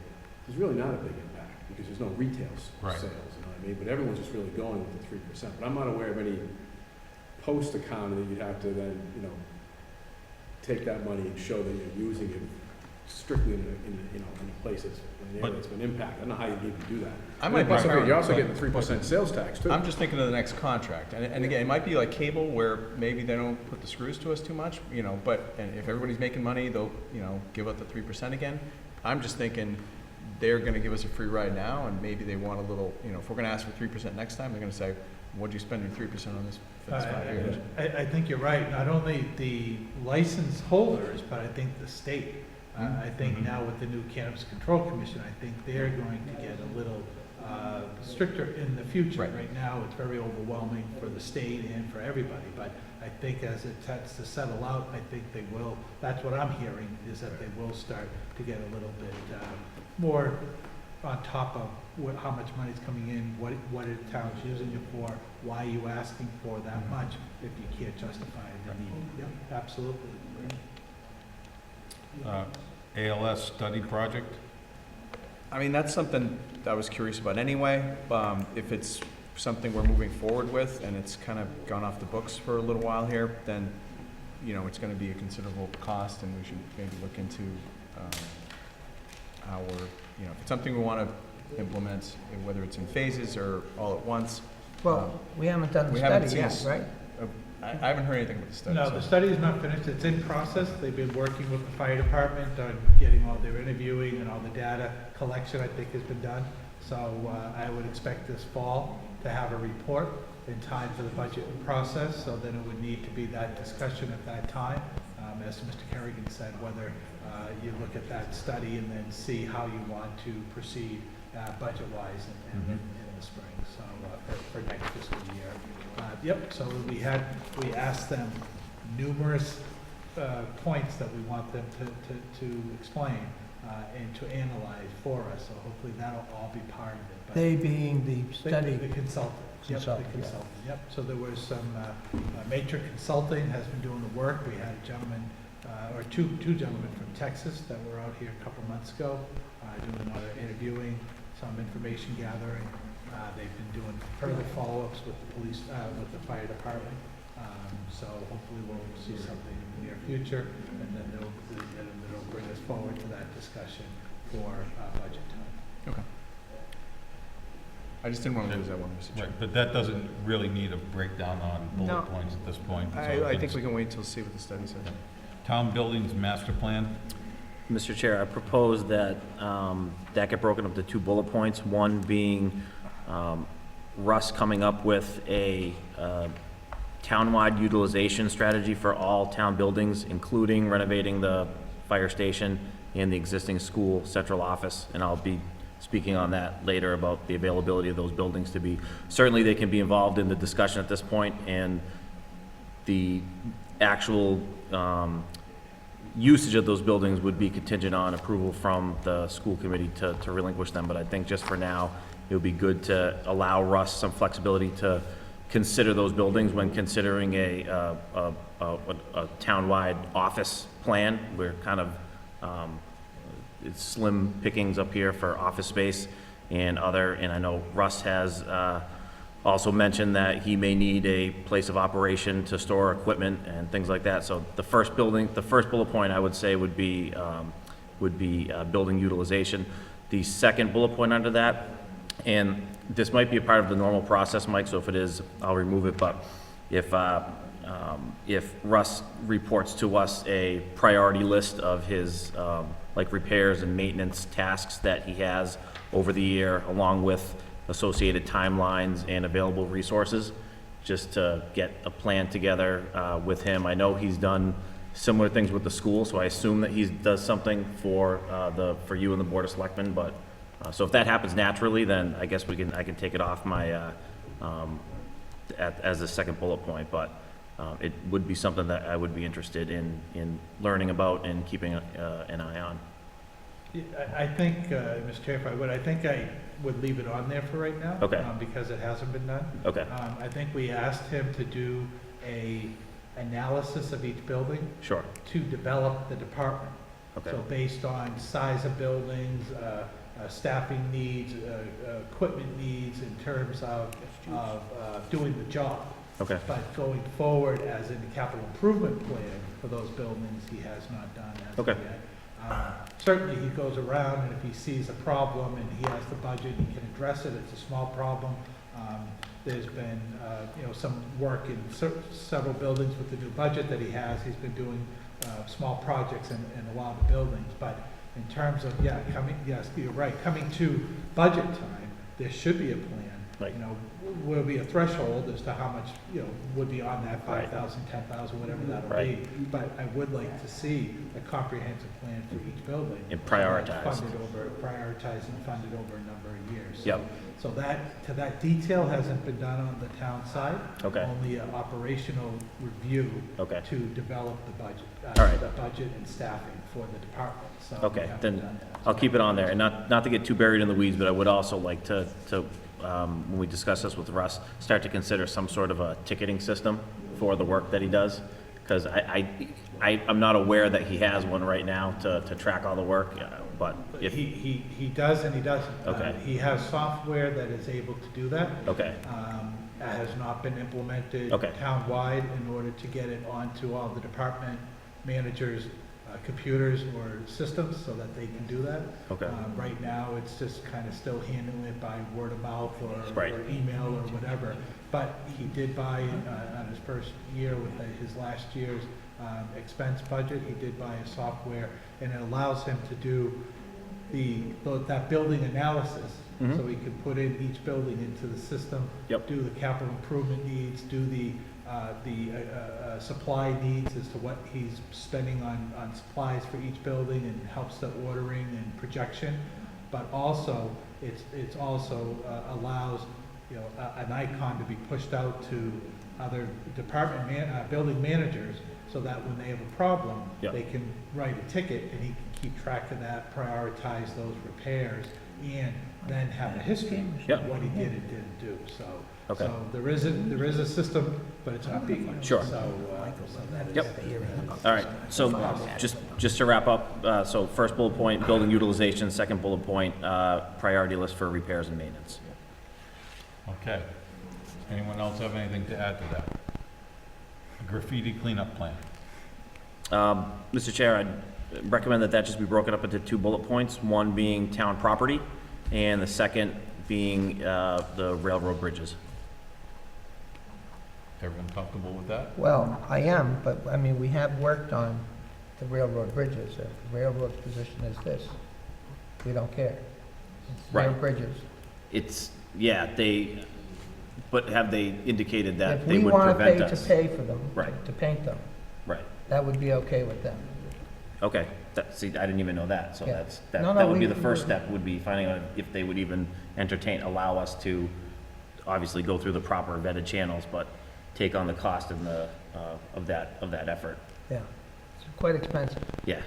there's really not a big impact because there's no retail Right. sales, you know what I mean? But everyone's just really going with the 3%. But I'm not aware of any post-accounting that you'd have to then, take that money and show that you're using it strictly in a place that's, an area that's been impacted. I don't know how you even do that. I might be Plus, wrong, you're also but- getting the 3% sales tax too. I'm just thinking of the next contract, and again, it might be like cable where maybe they don't put the screws to us too much, and if everybody's making money, they'll, give up the 3% again. I'm just thinking they're gonna give us a free ride now, and maybe they want a little, you know, if we're gonna ask for 3% next time, they're gonna say, what'd you spend your 3% on this for this 5 years? I think you're right, not only the license holders, but I think the state. I think Mhm. now with the new Cannabis Control Commission, I think they're going to get a little stricter in the future. Right. Right now, it's very overwhelming for the state and for everybody, but I think as it starts to settle out, I think they will, that's what I'm hearing, is that they will start to get a little bit more on top of how much money's coming in, what the town's using it for, why are you asking for that much if you can't justify the need. Yep, absolutely. ALS study project? I mean, that's something I was curious about anyway. If it's something we're moving forward with and it's kind of gone off the books for a little while here, then, you know, it's gonna be a considerable cost, and we should maybe look into, how we're, you know, if it's something we wanna implement, whether it's in phases or all at once. Well, we haven't done the We haven't study seen yet, this- right? I haven't heard anything about the study. No, so- the study is not finished, it's in process, they've been working with the fire department on getting all their interviewing and all the data collection, I think, has been done. So, I would expect this fall to have a report in time for the budget process, so then it would need to be that discussion at that time. As Mr. Kerrigan said, whether, you look at that study and then see how you want to proceed, budget-wise in the spring, so, for next fiscal year. Yep, so we asked them numerous points that we want them to explain and to analyze for us, so hopefully that'll all be part of it. But They being the the study consultant, yep, the consultant, yeah. consultant, yep. So there was some, Matrix Consulting has been doing the work. We had a gentleman, or two gentlemen from Texas that were out here a couple months ago, doing a lot of interviewing, some information gathering. They've been doing further follow-ups with the police, with the fire department. So hopefully we'll see something in the near future, and then it'll bring us forward to that discussion for budget time. Okay. I just didn't want to lose that one, Mr. Chair. Right, but that doesn't really need a breakdown on No. bullet points at this point. so I think it's- we can wait till see what the study says. Town buildings master plan? Mr. Chair, I propose that that get broken up to 2 bullet points, one being Russ coming up with a townwide utilization strategy for all town buildings, including renovating the fire station and the existing school central office, and I'll be speaking on that later about the availability of those buildings to be, certainly they can be involved in the discussion at this point, and the actual usage of those buildings would be contingent on approval from the school committee to relinquish them, but I think just for now, it would be good to allow Russ some flexibility to consider those buildings when considering a townwide office plan. We're kind of, it's slim pickings up here for office space and I know Russ has also mentioned that he may need a place of operation to store equipment and things like that. So the first bullet point I would say would be building utilization. The second bullet point under that, and this might be a part of the normal process, Mike, so if it is, I'll remove it, but if Russ reports to us a priority list of his, like repairs and maintenance tasks that he has over the year, along with associated timelines and available resources, just to get a plan together with him. I know he's done similar things with the school, so I assume that he does something for you and the Board of Selectmen, but, so if that happens naturally, then I guess I can take it off my, as a second bullet point, but it would be something that I would be interested in learning about and keeping an eye on. Yeah, I think, Mr. Chair, if I would leave it on there for right now. Okay. Because it hasn't been done. Okay, I think we asked him to do a analysis of each building sure, to develop the department. okay, So based on size of buildings, staffing needs, equipment needs in terms of doing the job. okay, But going forward, as in the capital improvement plan for those buildings, he has not done as of Okay. yet. Certainly, he goes around, and if he sees a problem and he has the budget, he can address it. It's a small problem. There's been, some work in several buildings with the new budget that he has. He's been doing small projects in a lot of the buildings, but in terms of, yeah, yes, you're right, coming to budget time, there should be a plan. Right. You know, will be a threshold as to how much, you know, would be on that Right. 5,000, 10,000, whatever that'll Right. be. But I would like to see a comprehensive plan for each building. And prioritized. Prioritized and funded over a number of years. Yep. So that detail hasn't been done on the town side. Okay. Only an operational review. Okay. To develop the budget. All right. The budget and staffing for the department, so. we Okay, haven't then done that. I'll keep it on there, and not to get too buried in the weeds, but I would also like to, when we discuss this with Russ, start to consider some sort of a ticketing system for the work that he does, because I'm not aware that he has one right now to track all the work, but if, He does and he doesn't. Okay. He has software that is able to do that. okay, That has not been implemented Okay. town-wide in order to get it onto all the department managers' computers or systems so that they can do that. okay, Right now, it's just kind of still handling it by word of mouth Right. or email or whatever. But he did buy, on his first year with his last year's expense budget, he did buy a software, and it allows him to do that building analysis. Mhm. So he can put in each building into the system. Yep. Do the capital improvement needs, do the supply needs as to what he's spending on supplies for each building, and helps the ordering and projection. But also, it's also allows, you know, an icon to be pushed out to other building managers, so that when they have a problem, Yep. they can write a ticket, and he can keep track of that, prioritize those repairs, and then have a history Yep. of what he did and didn't do, so. Okay. So there is a system, but it's not being used. Sure. So that is. Yep. all right, so just to wrap up, so first bullet point, building utilization, second bullet point, priority list for repairs and maintenance. Okay. Anyone else have anything to add to that? A graffiti cleanup plan. Mr. Chair, I'd recommend that just be broken up into 2 bullet points, one being town property, and the second being the railroad bridges. Everyone comfortable with that? Well, I am, but, I mean, we have worked on the railroad bridges. If the railroad's position is this, we don't care. It's their Right. bridges. It's, yeah, but have they indicated that If they we would want to pay prevent to us? pay for them, Right. to paint them, Right, that would be okay with them. okay, see, I didn't even know that, so Yeah. that No, would be the we- first step, would be finding out if they would even entertain, allow us to obviously go through the proper vetted channels, but take on the cost of that effort. Yeah, it's quite expensive. Yeah,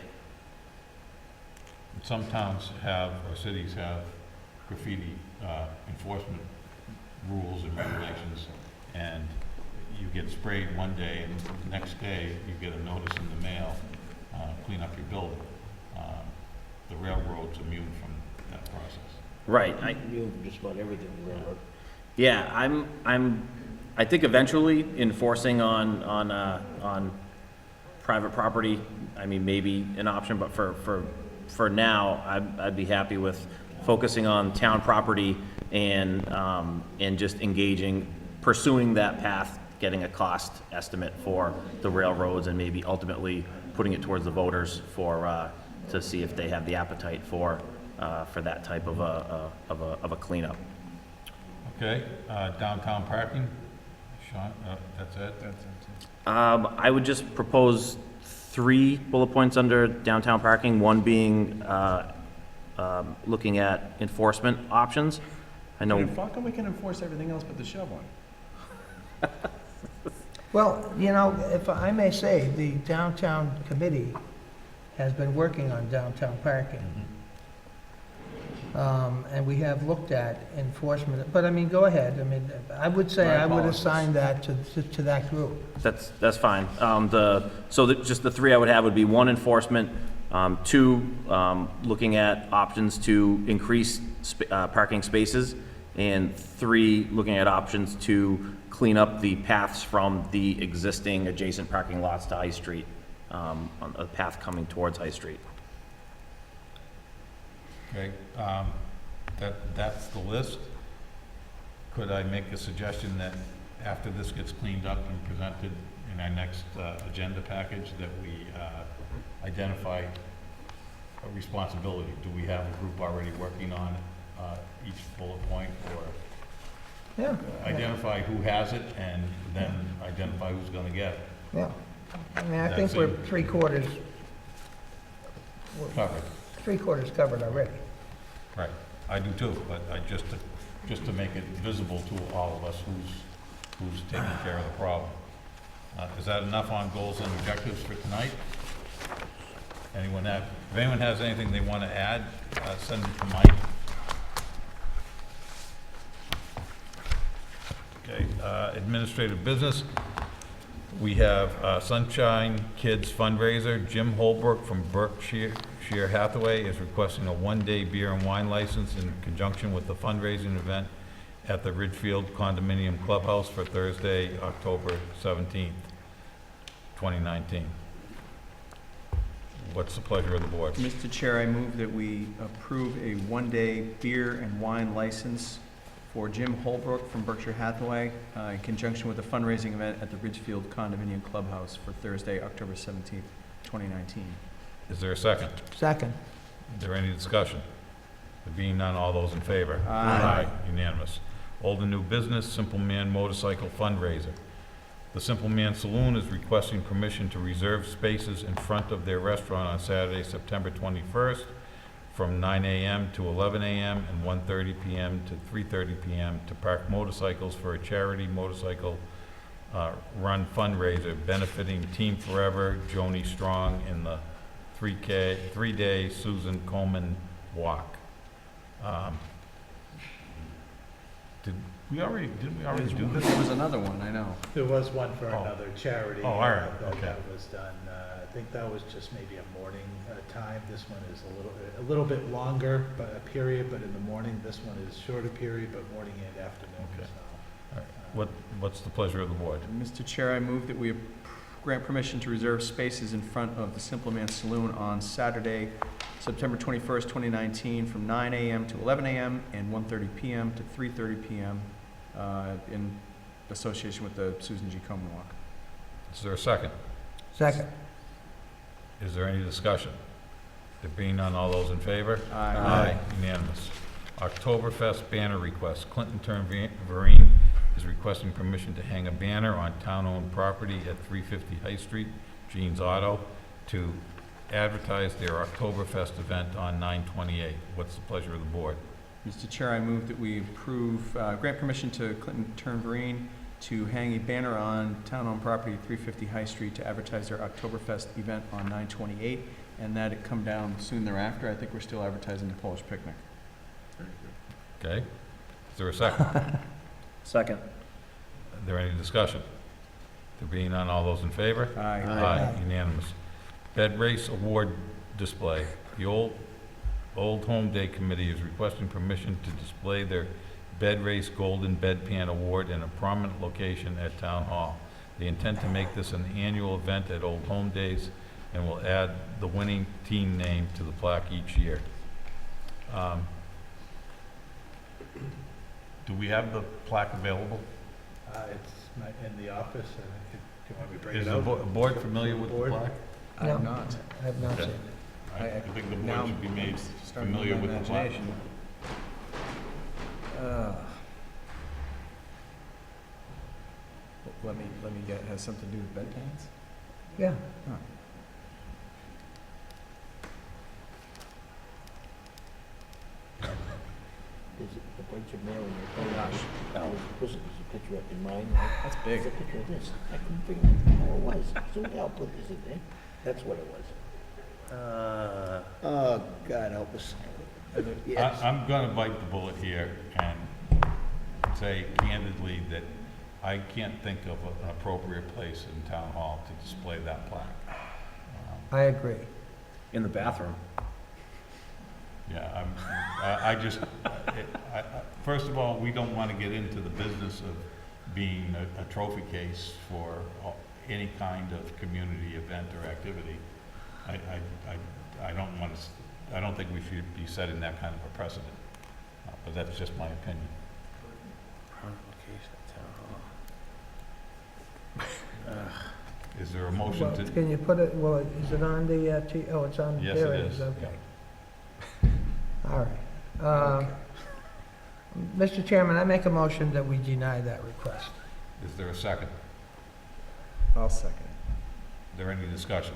Some towns have, or cities have, graffiti enforcement rules and regulations, and you get sprayed one day, and the next day, you get a notice in the mail, clean up your building. The railroad's immune from that process. right, You just about everything, railroad. yeah, I think eventually enforcing on private property, I mean, maybe an option, but for now, I'd be happy with focusing on town property and just pursuing that path, getting a cost estimate for the railroads, and maybe ultimately putting it towards the voters to see if they have the appetite for that type of a cleanup. Okay, downtown parking, Sean, that's it? That's it. I would just propose 3 bullet points under downtown parking, one being looking at enforcement options. I know, How come we can enforce everything else but the shoveling? Well, you know, if I may say, the downtown committee has been working on downtown parking. And we have looked at enforcement, but I mean, go ahead. I mean, I would say My I would apologies. assign that to that group. that's fine. Just the 3 I would have would be 1, enforcement, 2, looking at options to increase parking spaces, and 3, looking at options to clean up the paths from the existing adjacent parking lots to High Street, on a path coming towards High Street. Okay, that's the list. Could I make a suggestion that after this gets cleaned up and presented in our next agenda package, that we identify responsibility? Do we have a group already working on each bullet point, or Yeah, identify who has it and then identify who's gonna get it? yeah. I mean, I think That's we're it. three-quarters Covered. covered already. Right, I do too, but just to make it visible to all of us who's taking care of the problem. Is that enough on goals and objectives for tonight? If anyone has anything they want to add, send it to Mike. Okay, administrative business. We have Sunshine Kids fundraiser. Jim Holbrook from Berkshire Hathaway is requesting a one-day beer and wine license in conjunction with the fundraising event at the Ridgefield Condominium Clubhouse for Thursday, October 17th, 2019. What's the pleasure of the board? Mr. Chair, I move that we approve a one-day beer and wine license for Jim Holbrook from Berkshire Hathaway in conjunction with a fundraising event at the Ridgefield Condominium Clubhouse for Thursday, October 17th, 2019. Is there a second? Second. Is there any discussion? There being none, all those in favor? Aye. Unanimous. Old and new business, Simple Man Motorcycle fundraiser. The Simple Man Saloon is requesting permission to reserve spaces in front of their restaurant on Saturday, September 21st, from 9 a.m. to 11 a.m. and 1:30 p.m. to 3:30 p.m. to park motorcycles for a charity motorcycle run fundraiser benefiting Team Forever, Joni Strong, in the 3-day Susan Coleman Walk. Didn't we already do this? There was another one, I know. There was one for Oh. another charity. Oh, all right, that- okay. That was done, I think that was just maybe a morning time. This one is a little bit longer, but a period, but in the morning. This one is shorter period, but morning and afternoon, Okay. so. All right. What's the pleasure of the board? Mr. Chair, I move that we grant permission to reserve spaces in front of the Simple Man Saloon on Saturday, September 21st, 2019, from 9 a.m. to 11 a.m. and 1:30 p.m. to 3:30 p.m. In association with the Susan G. Komen Walk. Is there a second? Second. Is there any discussion? There being none, all those in favor? Aye. Unanimous. Oktoberfest banner request. Clinton Vereen is requesting permission to hang a banner on town-owned property at 350 High Street, Jean's Auto, to advertise their Oktoberfest event on 9/28. What's the pleasure of the board? Mr. Chair, I move that we approve, grant permission to Clinton Turnverine to hang a banner on town-owned property at 350 High Street to advertise their Oktoberfest event on 9/28, and that it come down soon thereafter. I think we're still advertising the Polish picnic. Okay? Is there a second? Second. Is there any discussion? There being none, all those in favor? Aye. Aye, unanimous. Bed Race Award Display. The Old Home Day Committee is requesting permission to display their Bed Race Golden Bedpan Award in a prominent location at Town Hall. They intend to make this an annual event at Old Home Days and will add the winning team name to the plaque each year. Do we have the plaque available? It's in the office, and do you want me to bring Is it the out? board familiar with the Board? plaque? I have not. I have not Okay. seen it. I think the Now board should be made starting familiar my with the plaque. imagination. Let me get, has something to do with bedpans? Yeah. There's a bunch of mail in your phone. Gosh. Oh, there's a picture up in mine. That's big. There's a picture of this. I couldn't figure out what the hell it was. So help with, is it there? That's what it was. Oh, God help us. Yes. I'm gonna bite the bullet here and say candidly that I can't think of an appropriate place in Town Hall to display that plaque. I agree. In the bathroom. Yeah, first of all, we don't want to get into the business of being a trophy case for any kind of community event or activity. I don't think we should be setting that kind of a precedent, but that's just my opinion. Is there a motion Well, to? can you put it, well, is it on the, oh, it's on, Yes, there it it is. is, okay. Mr. Chairman, I make a motion that we deny that request. Is there a second? I'll second it. Is there any discussion?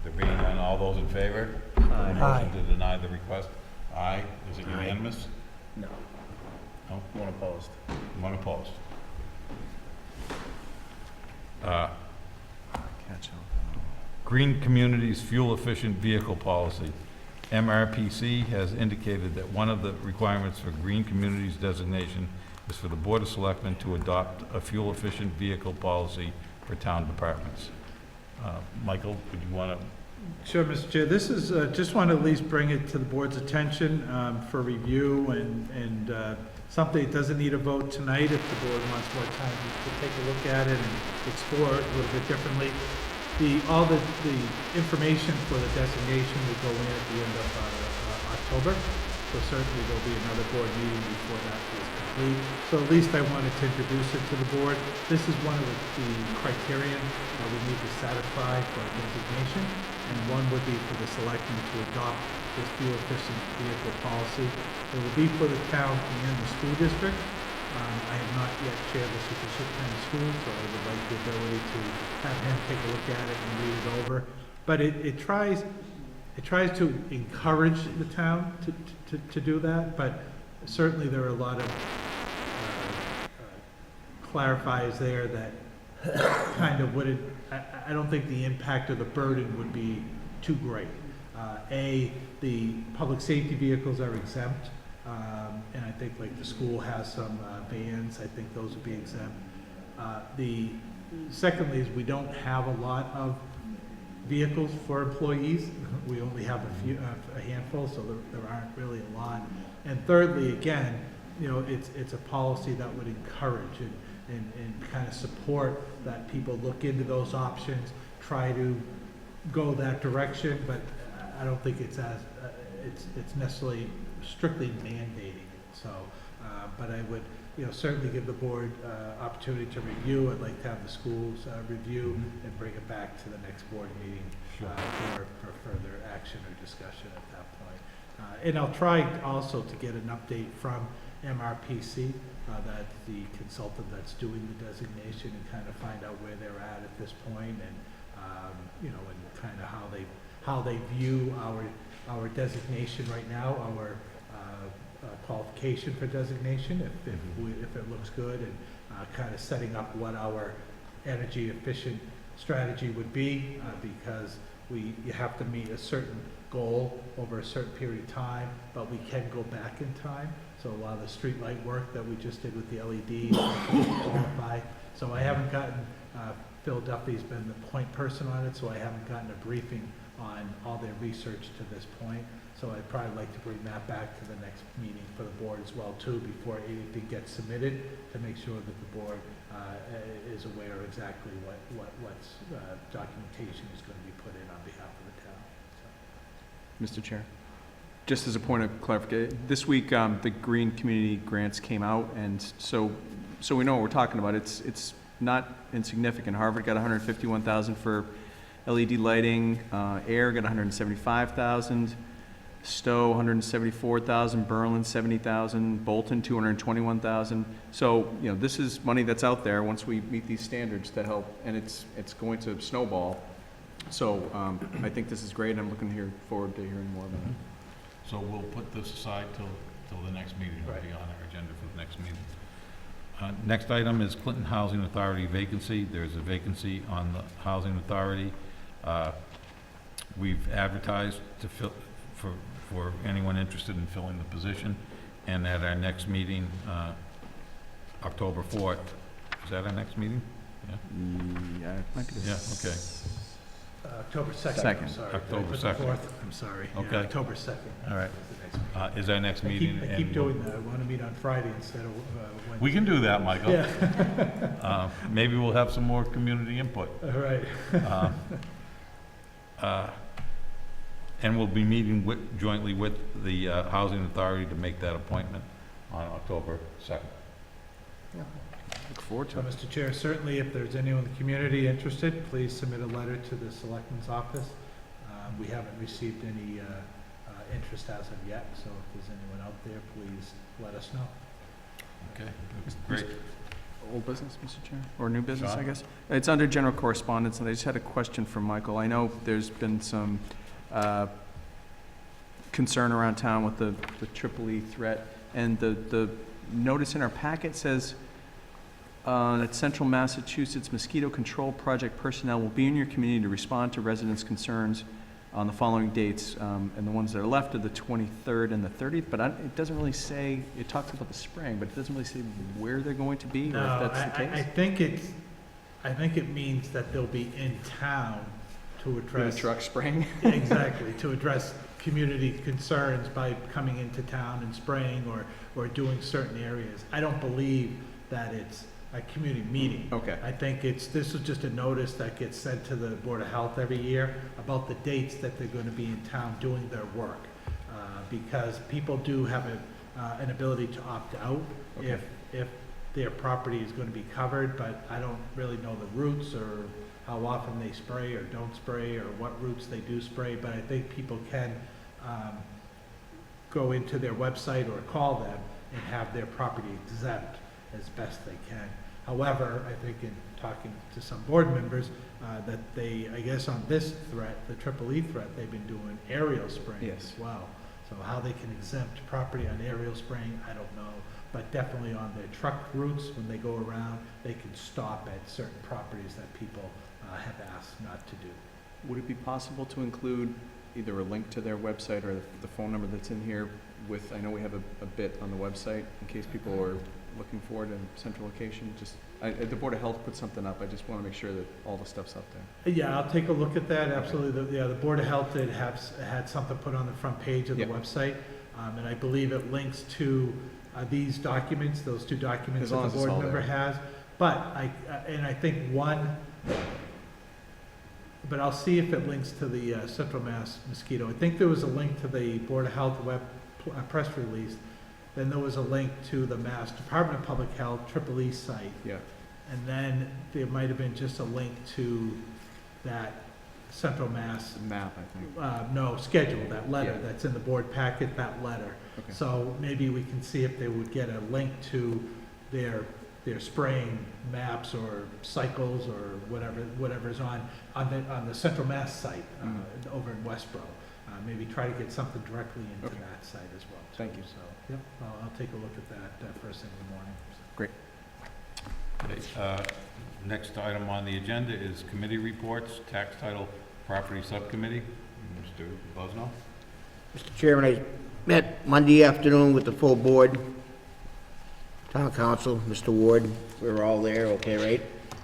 There being none, all those in favor? Aye. Motion to deny the request? Aye. Is it Aye. unanimous? No. No? One opposed. One opposed. Catch up. Green Communities Fuel Efficient Vehicle Policy. MRPC has indicated that one of the requirements for Green Communities designation is for the Board of Selectmen to adopt a fuel-efficient vehicle policy for town departments. Michael, would you want to? Sure, Mr. Chair. This is, just want to at least bring it to the board's attention for review and something that doesn't need a vote tonight if the board wants more time to take a look at it and explore it a little bit differently. All the information for the designation will go in at the end of October, so certainly there'll be another board meeting before that is complete. So at least I wanted to introduce it to the board. This is one of the criterion that we need to satisfy for designation, and one would be for the selectmen to adopt this fuel efficient vehicle policy. It will be for the town and the school district. I have not yet chaired the superintendent of schools, so I would like the ability to have him take a look at it and read it over. But it tries to encourage the town to do that, but certainly there are a lot of clarifiers there that kind of wouldn't, I don't think the impact or the burden would be too great. The public safety vehicles are exempt. And I think like the school has some vans, I think those would be exempt. Secondly is we don't have a lot of vehicles for employees. We only have a handful, so there aren't really a lot. And thirdly, again, you know, it's a policy that would encourage and kind of support that people look into those options, try to go that direction, but I don't think it's as, it's necessarily strictly mandating it. So, but I would, you know, certainly give the board opportunity to review. I'd like to have the schools review and bring it back to the next board meeting for further action or discussion at that point. And I'll try also to get an update from MRPC, that the consultant that's doing the designation, and kind of find out where they're at this point, and you know, and kind of how they view our designation right now, our qualification for designation, if it looks good, and kind of setting up what our energy efficient strategy would be, because you have to meet a certain goal over a certain period of time, but we can go back in time. So a lot of the street light work that we just did with the LEDs qualify. So I haven't gotten, Phil Duffy's been the point person on it, so I haven't gotten a briefing on all their research to this point. So I'd probably like to bring that back to the next meeting for the board as well too, before anything gets submitted, to make sure that the board is aware exactly what's documentation is going to be put in on behalf of the town. Mr. Chair, just as a point of clarification, this week the Green Community Grants came out, and so we know what we're talking about. It's not insignificant. Harvard got $151,000 for LED lighting. Air got $175,000. Stowe, $174,000, Berlin, $70,000, Bolton, $221,000. So, you know, this is money that's out there once we meet these standards to help, and it's going to snowball. So, I think this is great. I'm looking forward to hearing more about it. So we'll put this aside till the next meeting. It'll be on our agenda for the next meeting. Next item is Clinton Housing Authority vacancy. There's a vacancy on the Housing Authority. We've advertised to fill, for anyone interested in filling the position, and at our next meeting, October 4th. Is that our next meeting? Yeah. Yeah, it might be Yeah, okay. October 2nd. Second. I'm sorry. October Did I put the 2nd. 4th? I'm sorry. Okay. Yeah, October 2nd. All right. Is the next meeting. Is our next meeting. I keep doing that. I want to meet on Friday instead of Wednesday. We can do that, Michael. Yeah. Maybe we'll have some more community input. All right. And we'll be meeting jointly with the Housing Authority to make that appointment on October 2nd. Look forward to So, it. Mr. Chair, certainly if there's anyone in the community interested, please submit a letter to the Selectmen's office. We haven't received any interest as of yet, so if there's anyone out there, please let us know. Okay, great. Old business, Mr. Chair, or new business, I Sean? guess? It's under general correspondence, and I just had a question for Michael. I know there's been some concern around town with the Triple E threat, and the notice in our packet says that Central Massachusetts Mosquito Control Project personnel will be in your community to respond to residents' concerns on the following dates, and the ones that are left are the 23rd and the 30th, but it doesn't really say, it talks about the spraying, but it doesn't really say where they're going to be, or No, if that's the I case. think it means that they'll be in town to With address. a truck spraying? Exactly, to address community concerns by coming into town and spraying or doing certain areas. I don't believe that it's a community meeting. Okay. I think this is just a notice that gets sent to the Board of Health every year about the dates that they're gonna be in town doing their work. Because people do have an ability to opt out Okay. if their property is gonna be covered, but I don't really know the routes or how often they spray or don't spray or what routes they do spray, but I think people can go into their website or call them and have their property exempt as best they can. However, I think in talking to some board members, that they, I guess on this threat, the Triple E threat, they've been doing aerial spraying Yes. as well. So how they can exempt property on aerial spraying, I don't know. But definitely on their truck routes, when they go around, they can stop at certain properties that people have asked not to do. Would it be possible to include either a link to their website or the phone number that's in here with, I know we have a bit on the website in case people are looking for it in a central location, just, the Board of Health put something up, I just want to make sure that all the stuff's up there. Yeah, I'll take a look at that, absolutely. The Board of Health had something put on the front page of the Yeah. website, and I believe it links to these documents, those two documents As that long the as it's board all member there. has. But I think but I'll see if it links to the Central Mass Mosquito. I think there was a link to the Board of Health press release. Then there was a link to the Mass Department of Public Health Triple E site. Yeah. And then there might have been just a link to that Central Mass, Map, I think. no, schedule, that letter Yeah. that's in the board packet, that letter. Okay. So maybe we can see if they would get a link to their spraying maps or cycles or whatever's on the Central Mass site over in Westboro. Maybe try to get something directly into Okay. that site as well. too. Thank you. So, yep, I'll take a look at that first thing in the morning. Okay, next item on the agenda is committee reports, tax title property subcommittee. Mr. Bosno? Mr. Chairman, I met Monday afternoon with the full board, town council, Mr. Ward, we were all there, okay, right?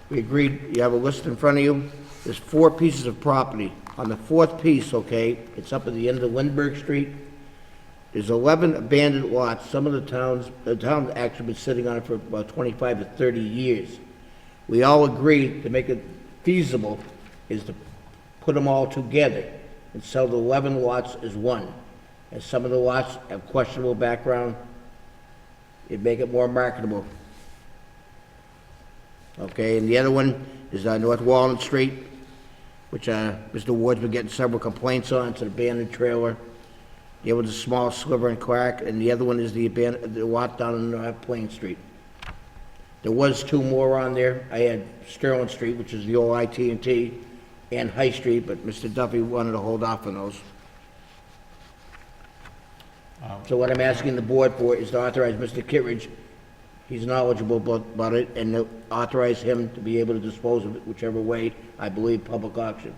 We agreed, you have a list in front of you, there's 4 pieces of property. On the 4th piece, okay, it's up at the end of Lindbergh Street, there's 11 abandoned lots. Some of the town's actually been sitting on it for about 25 to 30 years. We all agreed to make it feasible is to put them all together and sell the 11 lots as one. And some of the lots have questionable background, it'd make it more marketable. Okay, and the other one is on North Walnut Street, which Mr. Ward's been getting several complaints on. It's an abandoned trailer. There was a small sliver and crack, and the other one is the lot down on Plain Street. There was 2 more on there. I had Sterling Street, which is the old IT&T, and High Street, but Mr. Duffy wanted to hold off on those. So what I'm asking the board for is to authorize Mr. Kittredge, he's knowledgeable about it, and to authorize him to be able to dispose of it whichever way, I believe, public auction.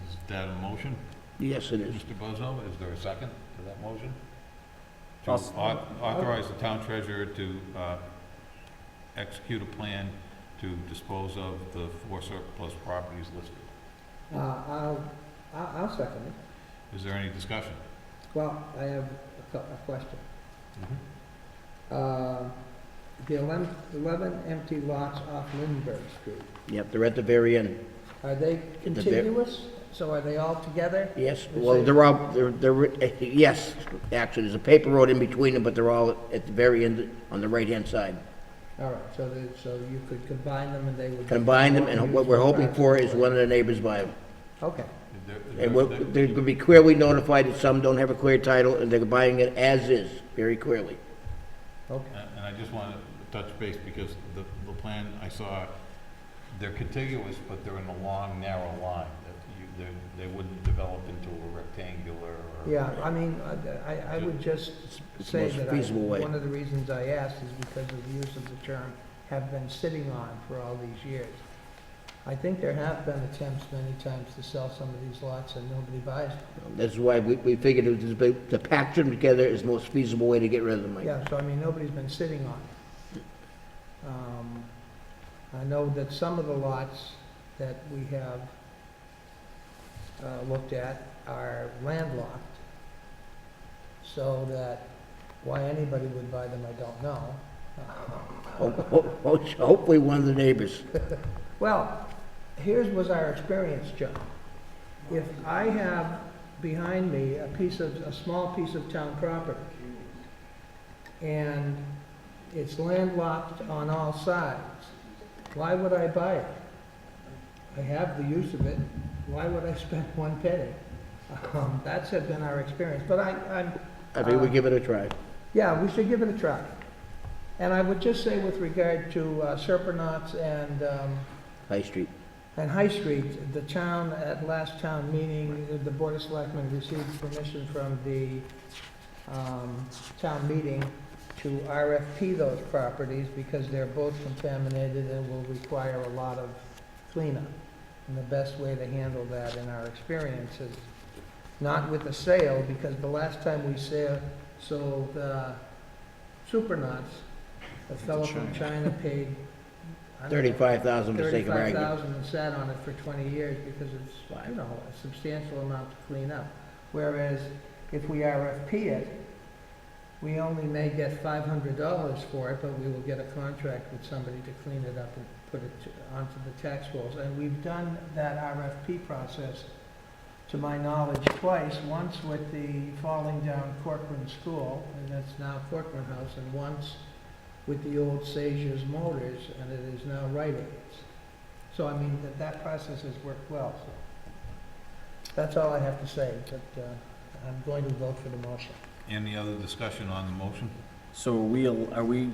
Is that a motion? Yes, it is. Mr. Bozo, is there a second to that motion? To I'll s- authorize the town treasurer to execute a plan to dispose of the 4 surplus properties listed. I'll second it. Is there any discussion? Well, I have a question. Mm-hmm. The 11 empty lots off Lindbergh Street, Yep, they're at the very end. are they the ver- contiguous? So are they all together? Yes, well, they're all, yes, actually, there's a paper road in between them, but they're all at the very end on the right-hand side. All right, so you could combine them and they would... Combine them, and what we're hoping for is one of the neighbors buy them. Okay, And they're gonna be clearly notified that some don't have a clear title, and they're buying it as is, very clearly. And I just want to touch base because the plan I saw, they're contiguous, but they're in a long, narrow line. That they wouldn't develop into a rectangular or. Yeah, I mean, I would just It's the say most that feasible way. one of the reasons I asked is because of the use of the term "have been sitting on" for all these years. I think there have been attempts many times to sell some of these lots and nobody buys them. That's why we figured it was, to package them together is the most feasible way to get rid of them, Mike. Yeah, so I mean, nobody's been sitting on it. I know that some of the lots that we have looked at are landlocked, so that why anybody would buy them, I don't know. Hopefully one of the neighbors. Well, here's was our experience, John. If I have behind me a small piece of town property, and it's landlocked on all sides, why would I buy it? I have the use of it, why would I spend one penny? That's been our experience, but I think we give it a try. yeah, we should give it a try. And I would just say with regard to Serpenauts High Street. and High Street, the town, at last town meeting, the Board of Selectmen received permission from the town meeting to RFP those properties because they're both contaminated and will require a lot of cleanup. And the best way to handle that, in our experience, is not with a sale, because the last time we sold Supernauts, a fellow from China paid, I don't know, $35,000 for sake of argument. $35,000 and sat on it for 20 years because it's, you know, a substantial amount to clean up. Whereas if we RFP it, we only may get $500 for it, but we will get a contract with somebody to clean it up and put it onto the tax rolls. And we've done that RFP process, to my knowledge, twice. Once with the falling down Corcoran School, and that's now Corcoran House, and once with the old Sager's Motors, and it is now Rite Aids. So, I mean, that process has worked well, so. That's all I have to say, but I'm going to vote for the motion. Any other discussion on the motion? So are we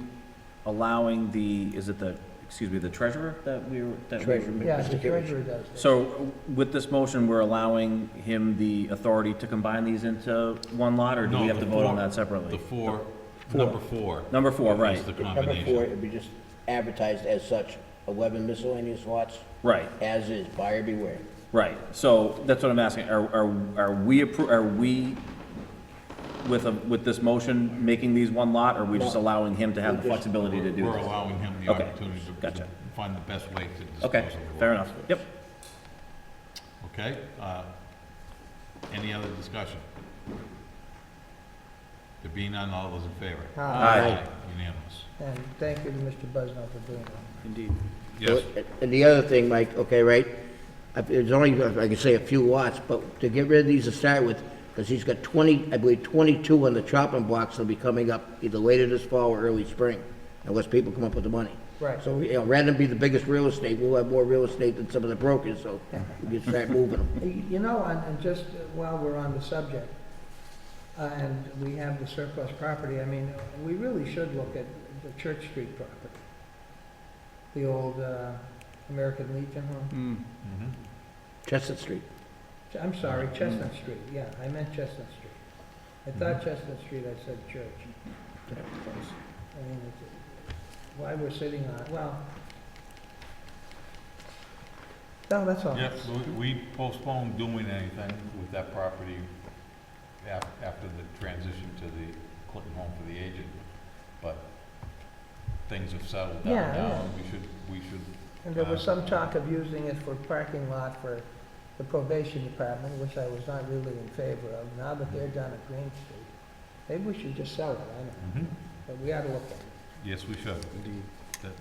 allowing is it the treasurer that Treasurer. Yeah, Mr. the Kittredge. treasurer does this. So with this motion, we're allowing him the authority to combine these into one lot, or do we No, have to the vote on four- that separately? Number four. Number four, right, Is the Number combination. 4, it'd be just advertised as such, 11 miscellaneous lots, right, as is, buyer beware. right. So that's what I'm asking. Are we with this motion making these one lot, or are we just allowing him to have the flexibility to do We're this? allowing him the Okay, opportunity to gotcha. find the best way to dispose of Okay, the fair lots. enough. Yep. Okay, any other discussion? There being none, all those in favor? Aye. Unanimous. And thank you to Mr. Busnell for doing that. Indeed. Yes, And the other thing, Mike, okay, right? There's only, I can say a few lots, but to get rid of these to start with, because he's got 20, I believe 22 on the chopping blocks that'll be coming up either later this fall or early spring, unless people come up with the money. Right. So, you know, rather than be the biggest real estate, we'll have more real estate than some of the brokers, so we can start moving them. You know, and just while we're on the subject, and we have the surplus property, I mean, we really should look at the Church Street property. The old American Legion home. mhm. Chestnut Street. I'm sorry, Chestnut Street, yeah, I meant Chestnut Street. I thought Chestnut Street, I said church. I mean, why we're sitting on, well, no, that's all. Yes, we postponed doing anything with that property after the transition to the Clinton Home for the Aged, but things have settled down Yeah, now, yeah. and we should. And there was some talk of using it for parking lot for the probation department, which I was not really in favor of. Now that they're done at Green Street, maybe we should just sell it, I don't know. Mhm. But we ought to look at it. Yes, we should. Indeed. That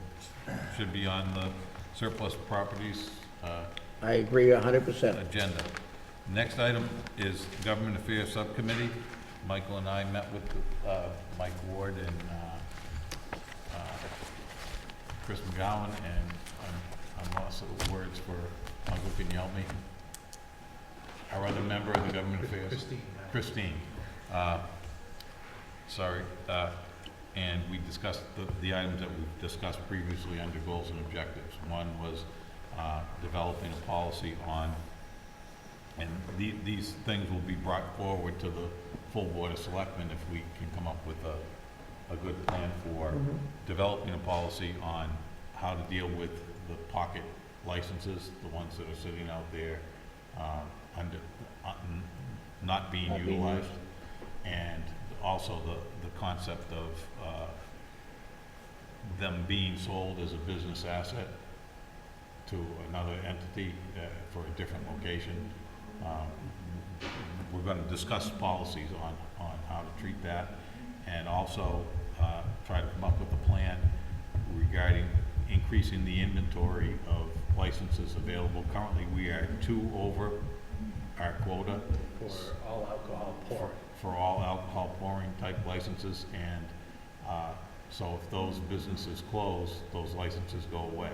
should be on the surplus properties I agree 100%. agenda. Next item is Government Affairs Subcommittee. Michael and I met with Mike Ward and Chris McGowan, and I'm lost of words for, Michael, can you help me? our other member of the Government Affairs. Christine. Christine. Sorry. And we discussed the items that we've discussed previously under goals and objectives. One was developing a policy on, and these things will be brought forward to the full Board of Selectmen if we can come up with a good plan for developing a policy on how to deal with the pocket licenses, the ones that are sitting out there under, not being utilized, and also the concept of them being sold as a business asset to another entity for a different location. We're going to discuss policies on how to treat that, and also try to come up with a plan regarding increasing the inventory of licenses available. Currently, we are 2 over our quota For all alcohol pouring. for all alcohol pouring type licenses, and so if those businesses close, those licenses go away.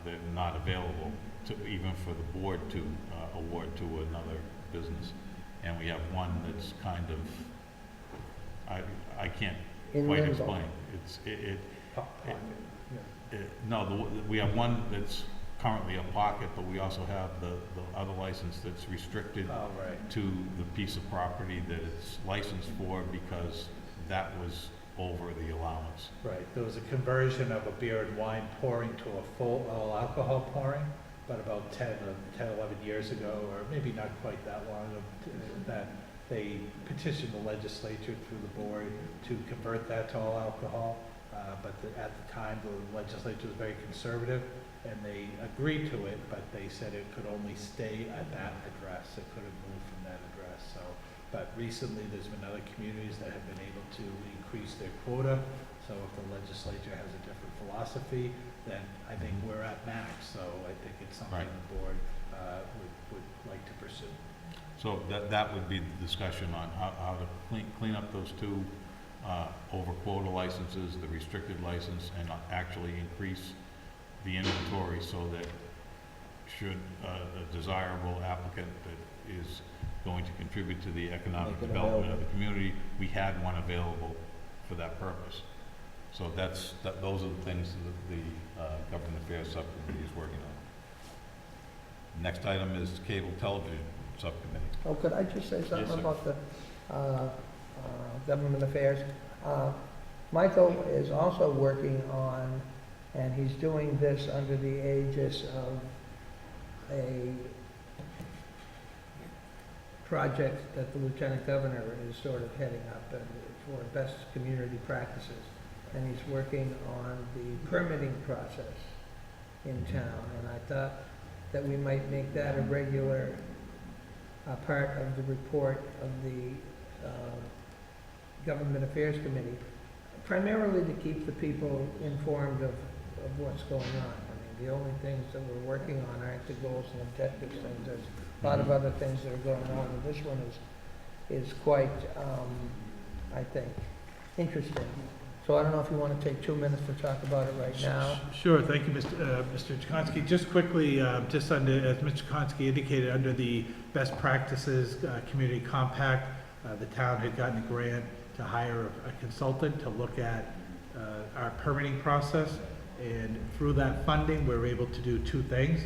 They're not available to, even for the board to award to another business. And we have one that's kind of, I can't In quite limbo. explain. We have one that's currently a pocket, but we also have the other license that's restricted Oh, right. to the piece of property that it's licensed for, because that was over the allowance. Right, there was a conversion of a beer and wine pouring to a full all alcohol pouring, but about 10, 11 years ago, or maybe not quite that long, that they petitioned the legislature through the board to convert that to all alcohol. At the time, the legislature was very conservative, and they agreed to it, but they said it could only stay at that address. It couldn't move from that address. So, but recently, there's been other communities that have been able to increase their quota. So if the legislature has a different philosophy, then I think we're at max. So I think it's something Right. the board would like to pursue. So that would be the discussion on how to clean up those 2 over quota licenses, the restricted license, and actually increase the inventory so that should a desirable applicant that is going to contribute to the economic Make it development of available. the community, we had one available for that purpose. So those are the things that the Government Affairs Subcommittee is working on. Next item is Cable Television Subcommittee. Oh, could I just say Yes, something sir. about the government affairs? Michael is also working on, and he's doing this under the aegis of a project that the Lieutenant Governor is sort of heading up for best community practices. And he's working on the permitting process in town, and I thought that we might make that a regular part of the report of the Government Affairs Committee, primarily to keep the people informed of what's going on. I mean, the only things that we're working on aren't the goals and objectives things. There's a lot of other things that are going on, and this one is quite, I think, interesting. So I don't know if you want to take 2 minutes to talk about it right now. Sure, thank you, Mr. Chakonsky. Just quickly, just under, as Mr. Chakonsky indicated, under the best practices community compact, the town had gotten a grant to hire a consultant to look at our permitting process. And through that funding, we were able to do 2 things.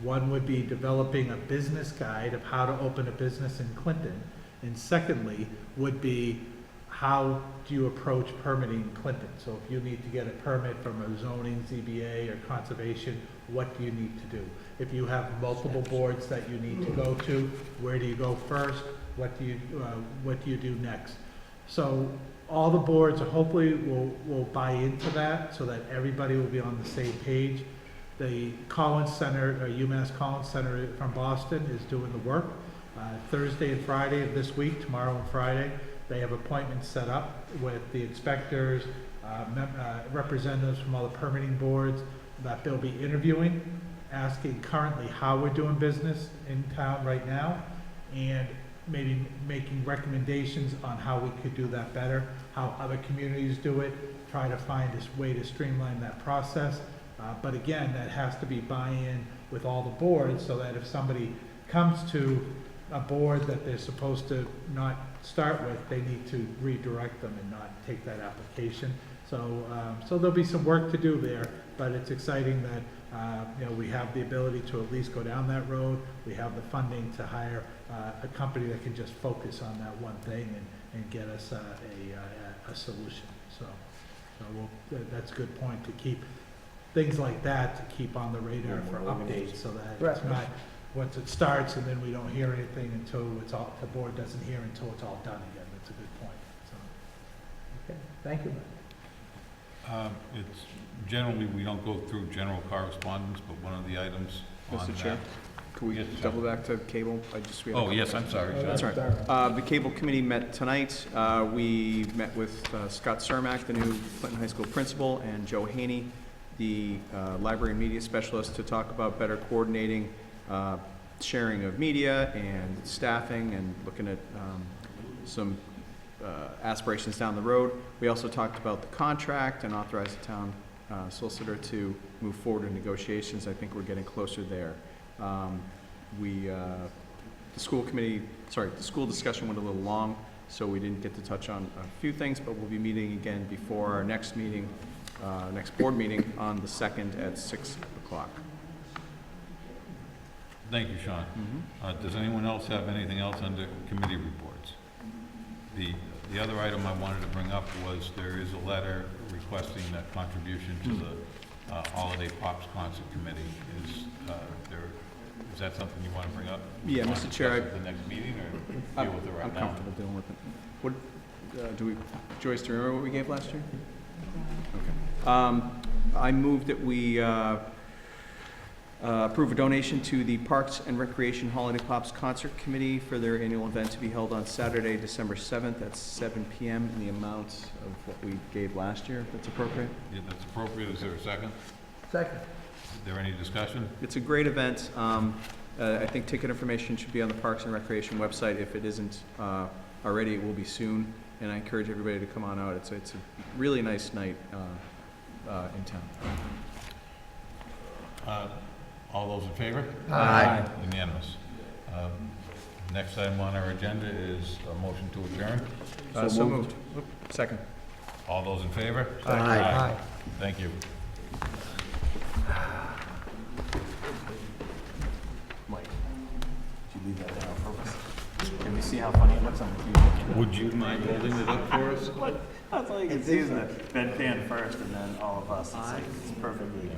One would be developing a business guide of how to open a business in Clinton. And secondly, would be how do you approach permitting in Clinton? So if you need to get a permit from a zoning, ZBA, or conservation, what do you need to do? If you have multiple boards that you need to go to, where do you go first? What do you do next? So all the boards hopefully will buy into that so that everybody will be on the same page. The Collins Center, UMass Collins Center from Boston is doing the work. Thursday and Friday of this week, tomorrow and Friday, they have appointments set up with the inspectors, representatives from all the permitting boards that they'll be interviewing, asking currently how we're doing business in town right now, and maybe making recommendations on how we could do that better, how other communities do it, try to find a way to streamline that process. But again, that has to be buy-in with all the boards so that if somebody comes to a board that they're supposed to not start with, they need to redirect them and not take that application. So, so there'll be some work to do there, but it's exciting that, you know, we have the ability to at least go down that road. We have the funding to hire a company that can just focus on that one thing and get us a solution. So that's a good point, to keep things like that, to keep on the radar for updates, so that it's Right. not, once it starts and then we don't hear anything until it's all, the board doesn't hear until it's all done again. That's a good point, so. Okay, thank you. It's, generally, we don't go through general correspondence, but one of the items on Mr. that. Chair, can we Yes, double back to cable? We have a Oh, couple yes, I'm sorry, John. That's right. The Cable Committee met tonight. We met with Scott Cermak, the new Clinton High School principal, and Joe Haney, the library and media specialist, to talk about better coordinating sharing of media and staffing, and looking at some aspirations down the road. We also talked about the contract and authorized the town solicitor to move forward in negotiations. I think we're getting closer there. The school discussion went a little long, so we didn't get to touch on a few things, but we'll be meeting again before our next meeting, next board meeting on the 2nd at 6 o'clock. Thank you, Sean. Does anyone else have anything else under committee reports? The other item I wanted to bring up was there is a letter requesting that contribution to the Holiday Pops Concert Committee. Is that something you want to bring up? Yeah, Want to Mr. Chair, discuss it at the next meeting, or deal with it right I'm now? comfortable dealing with it. What, Joyce, do you remember what we gave last year? Okay. I move that we approve a donation to the Parks and Recreation Holiday Pops Concert Committee for their annual event to be held on Saturday, December 7th at 7 p.m. in the amount of what we gave last year, if that's appropriate. Yeah, that's appropriate. Is there a second? Second. Is there any discussion? It's a great event. I think ticket information should be on the Parks and Recreation website. If it isn't already, it will be soon. And I encourage everybody to come on out. It's a really nice night in town. All those in favor? Aye. Unanimous. Next item on our agenda is a motion to adjourn. So moved. Second. All those in favor? Aye. Thank you. Mike, did you leave that down on purpose? Can we see how funny it looks on the TV? Would you mind holding it up for us? That's all you can see is the bedpan first and then all of us. It's like, it's perfectly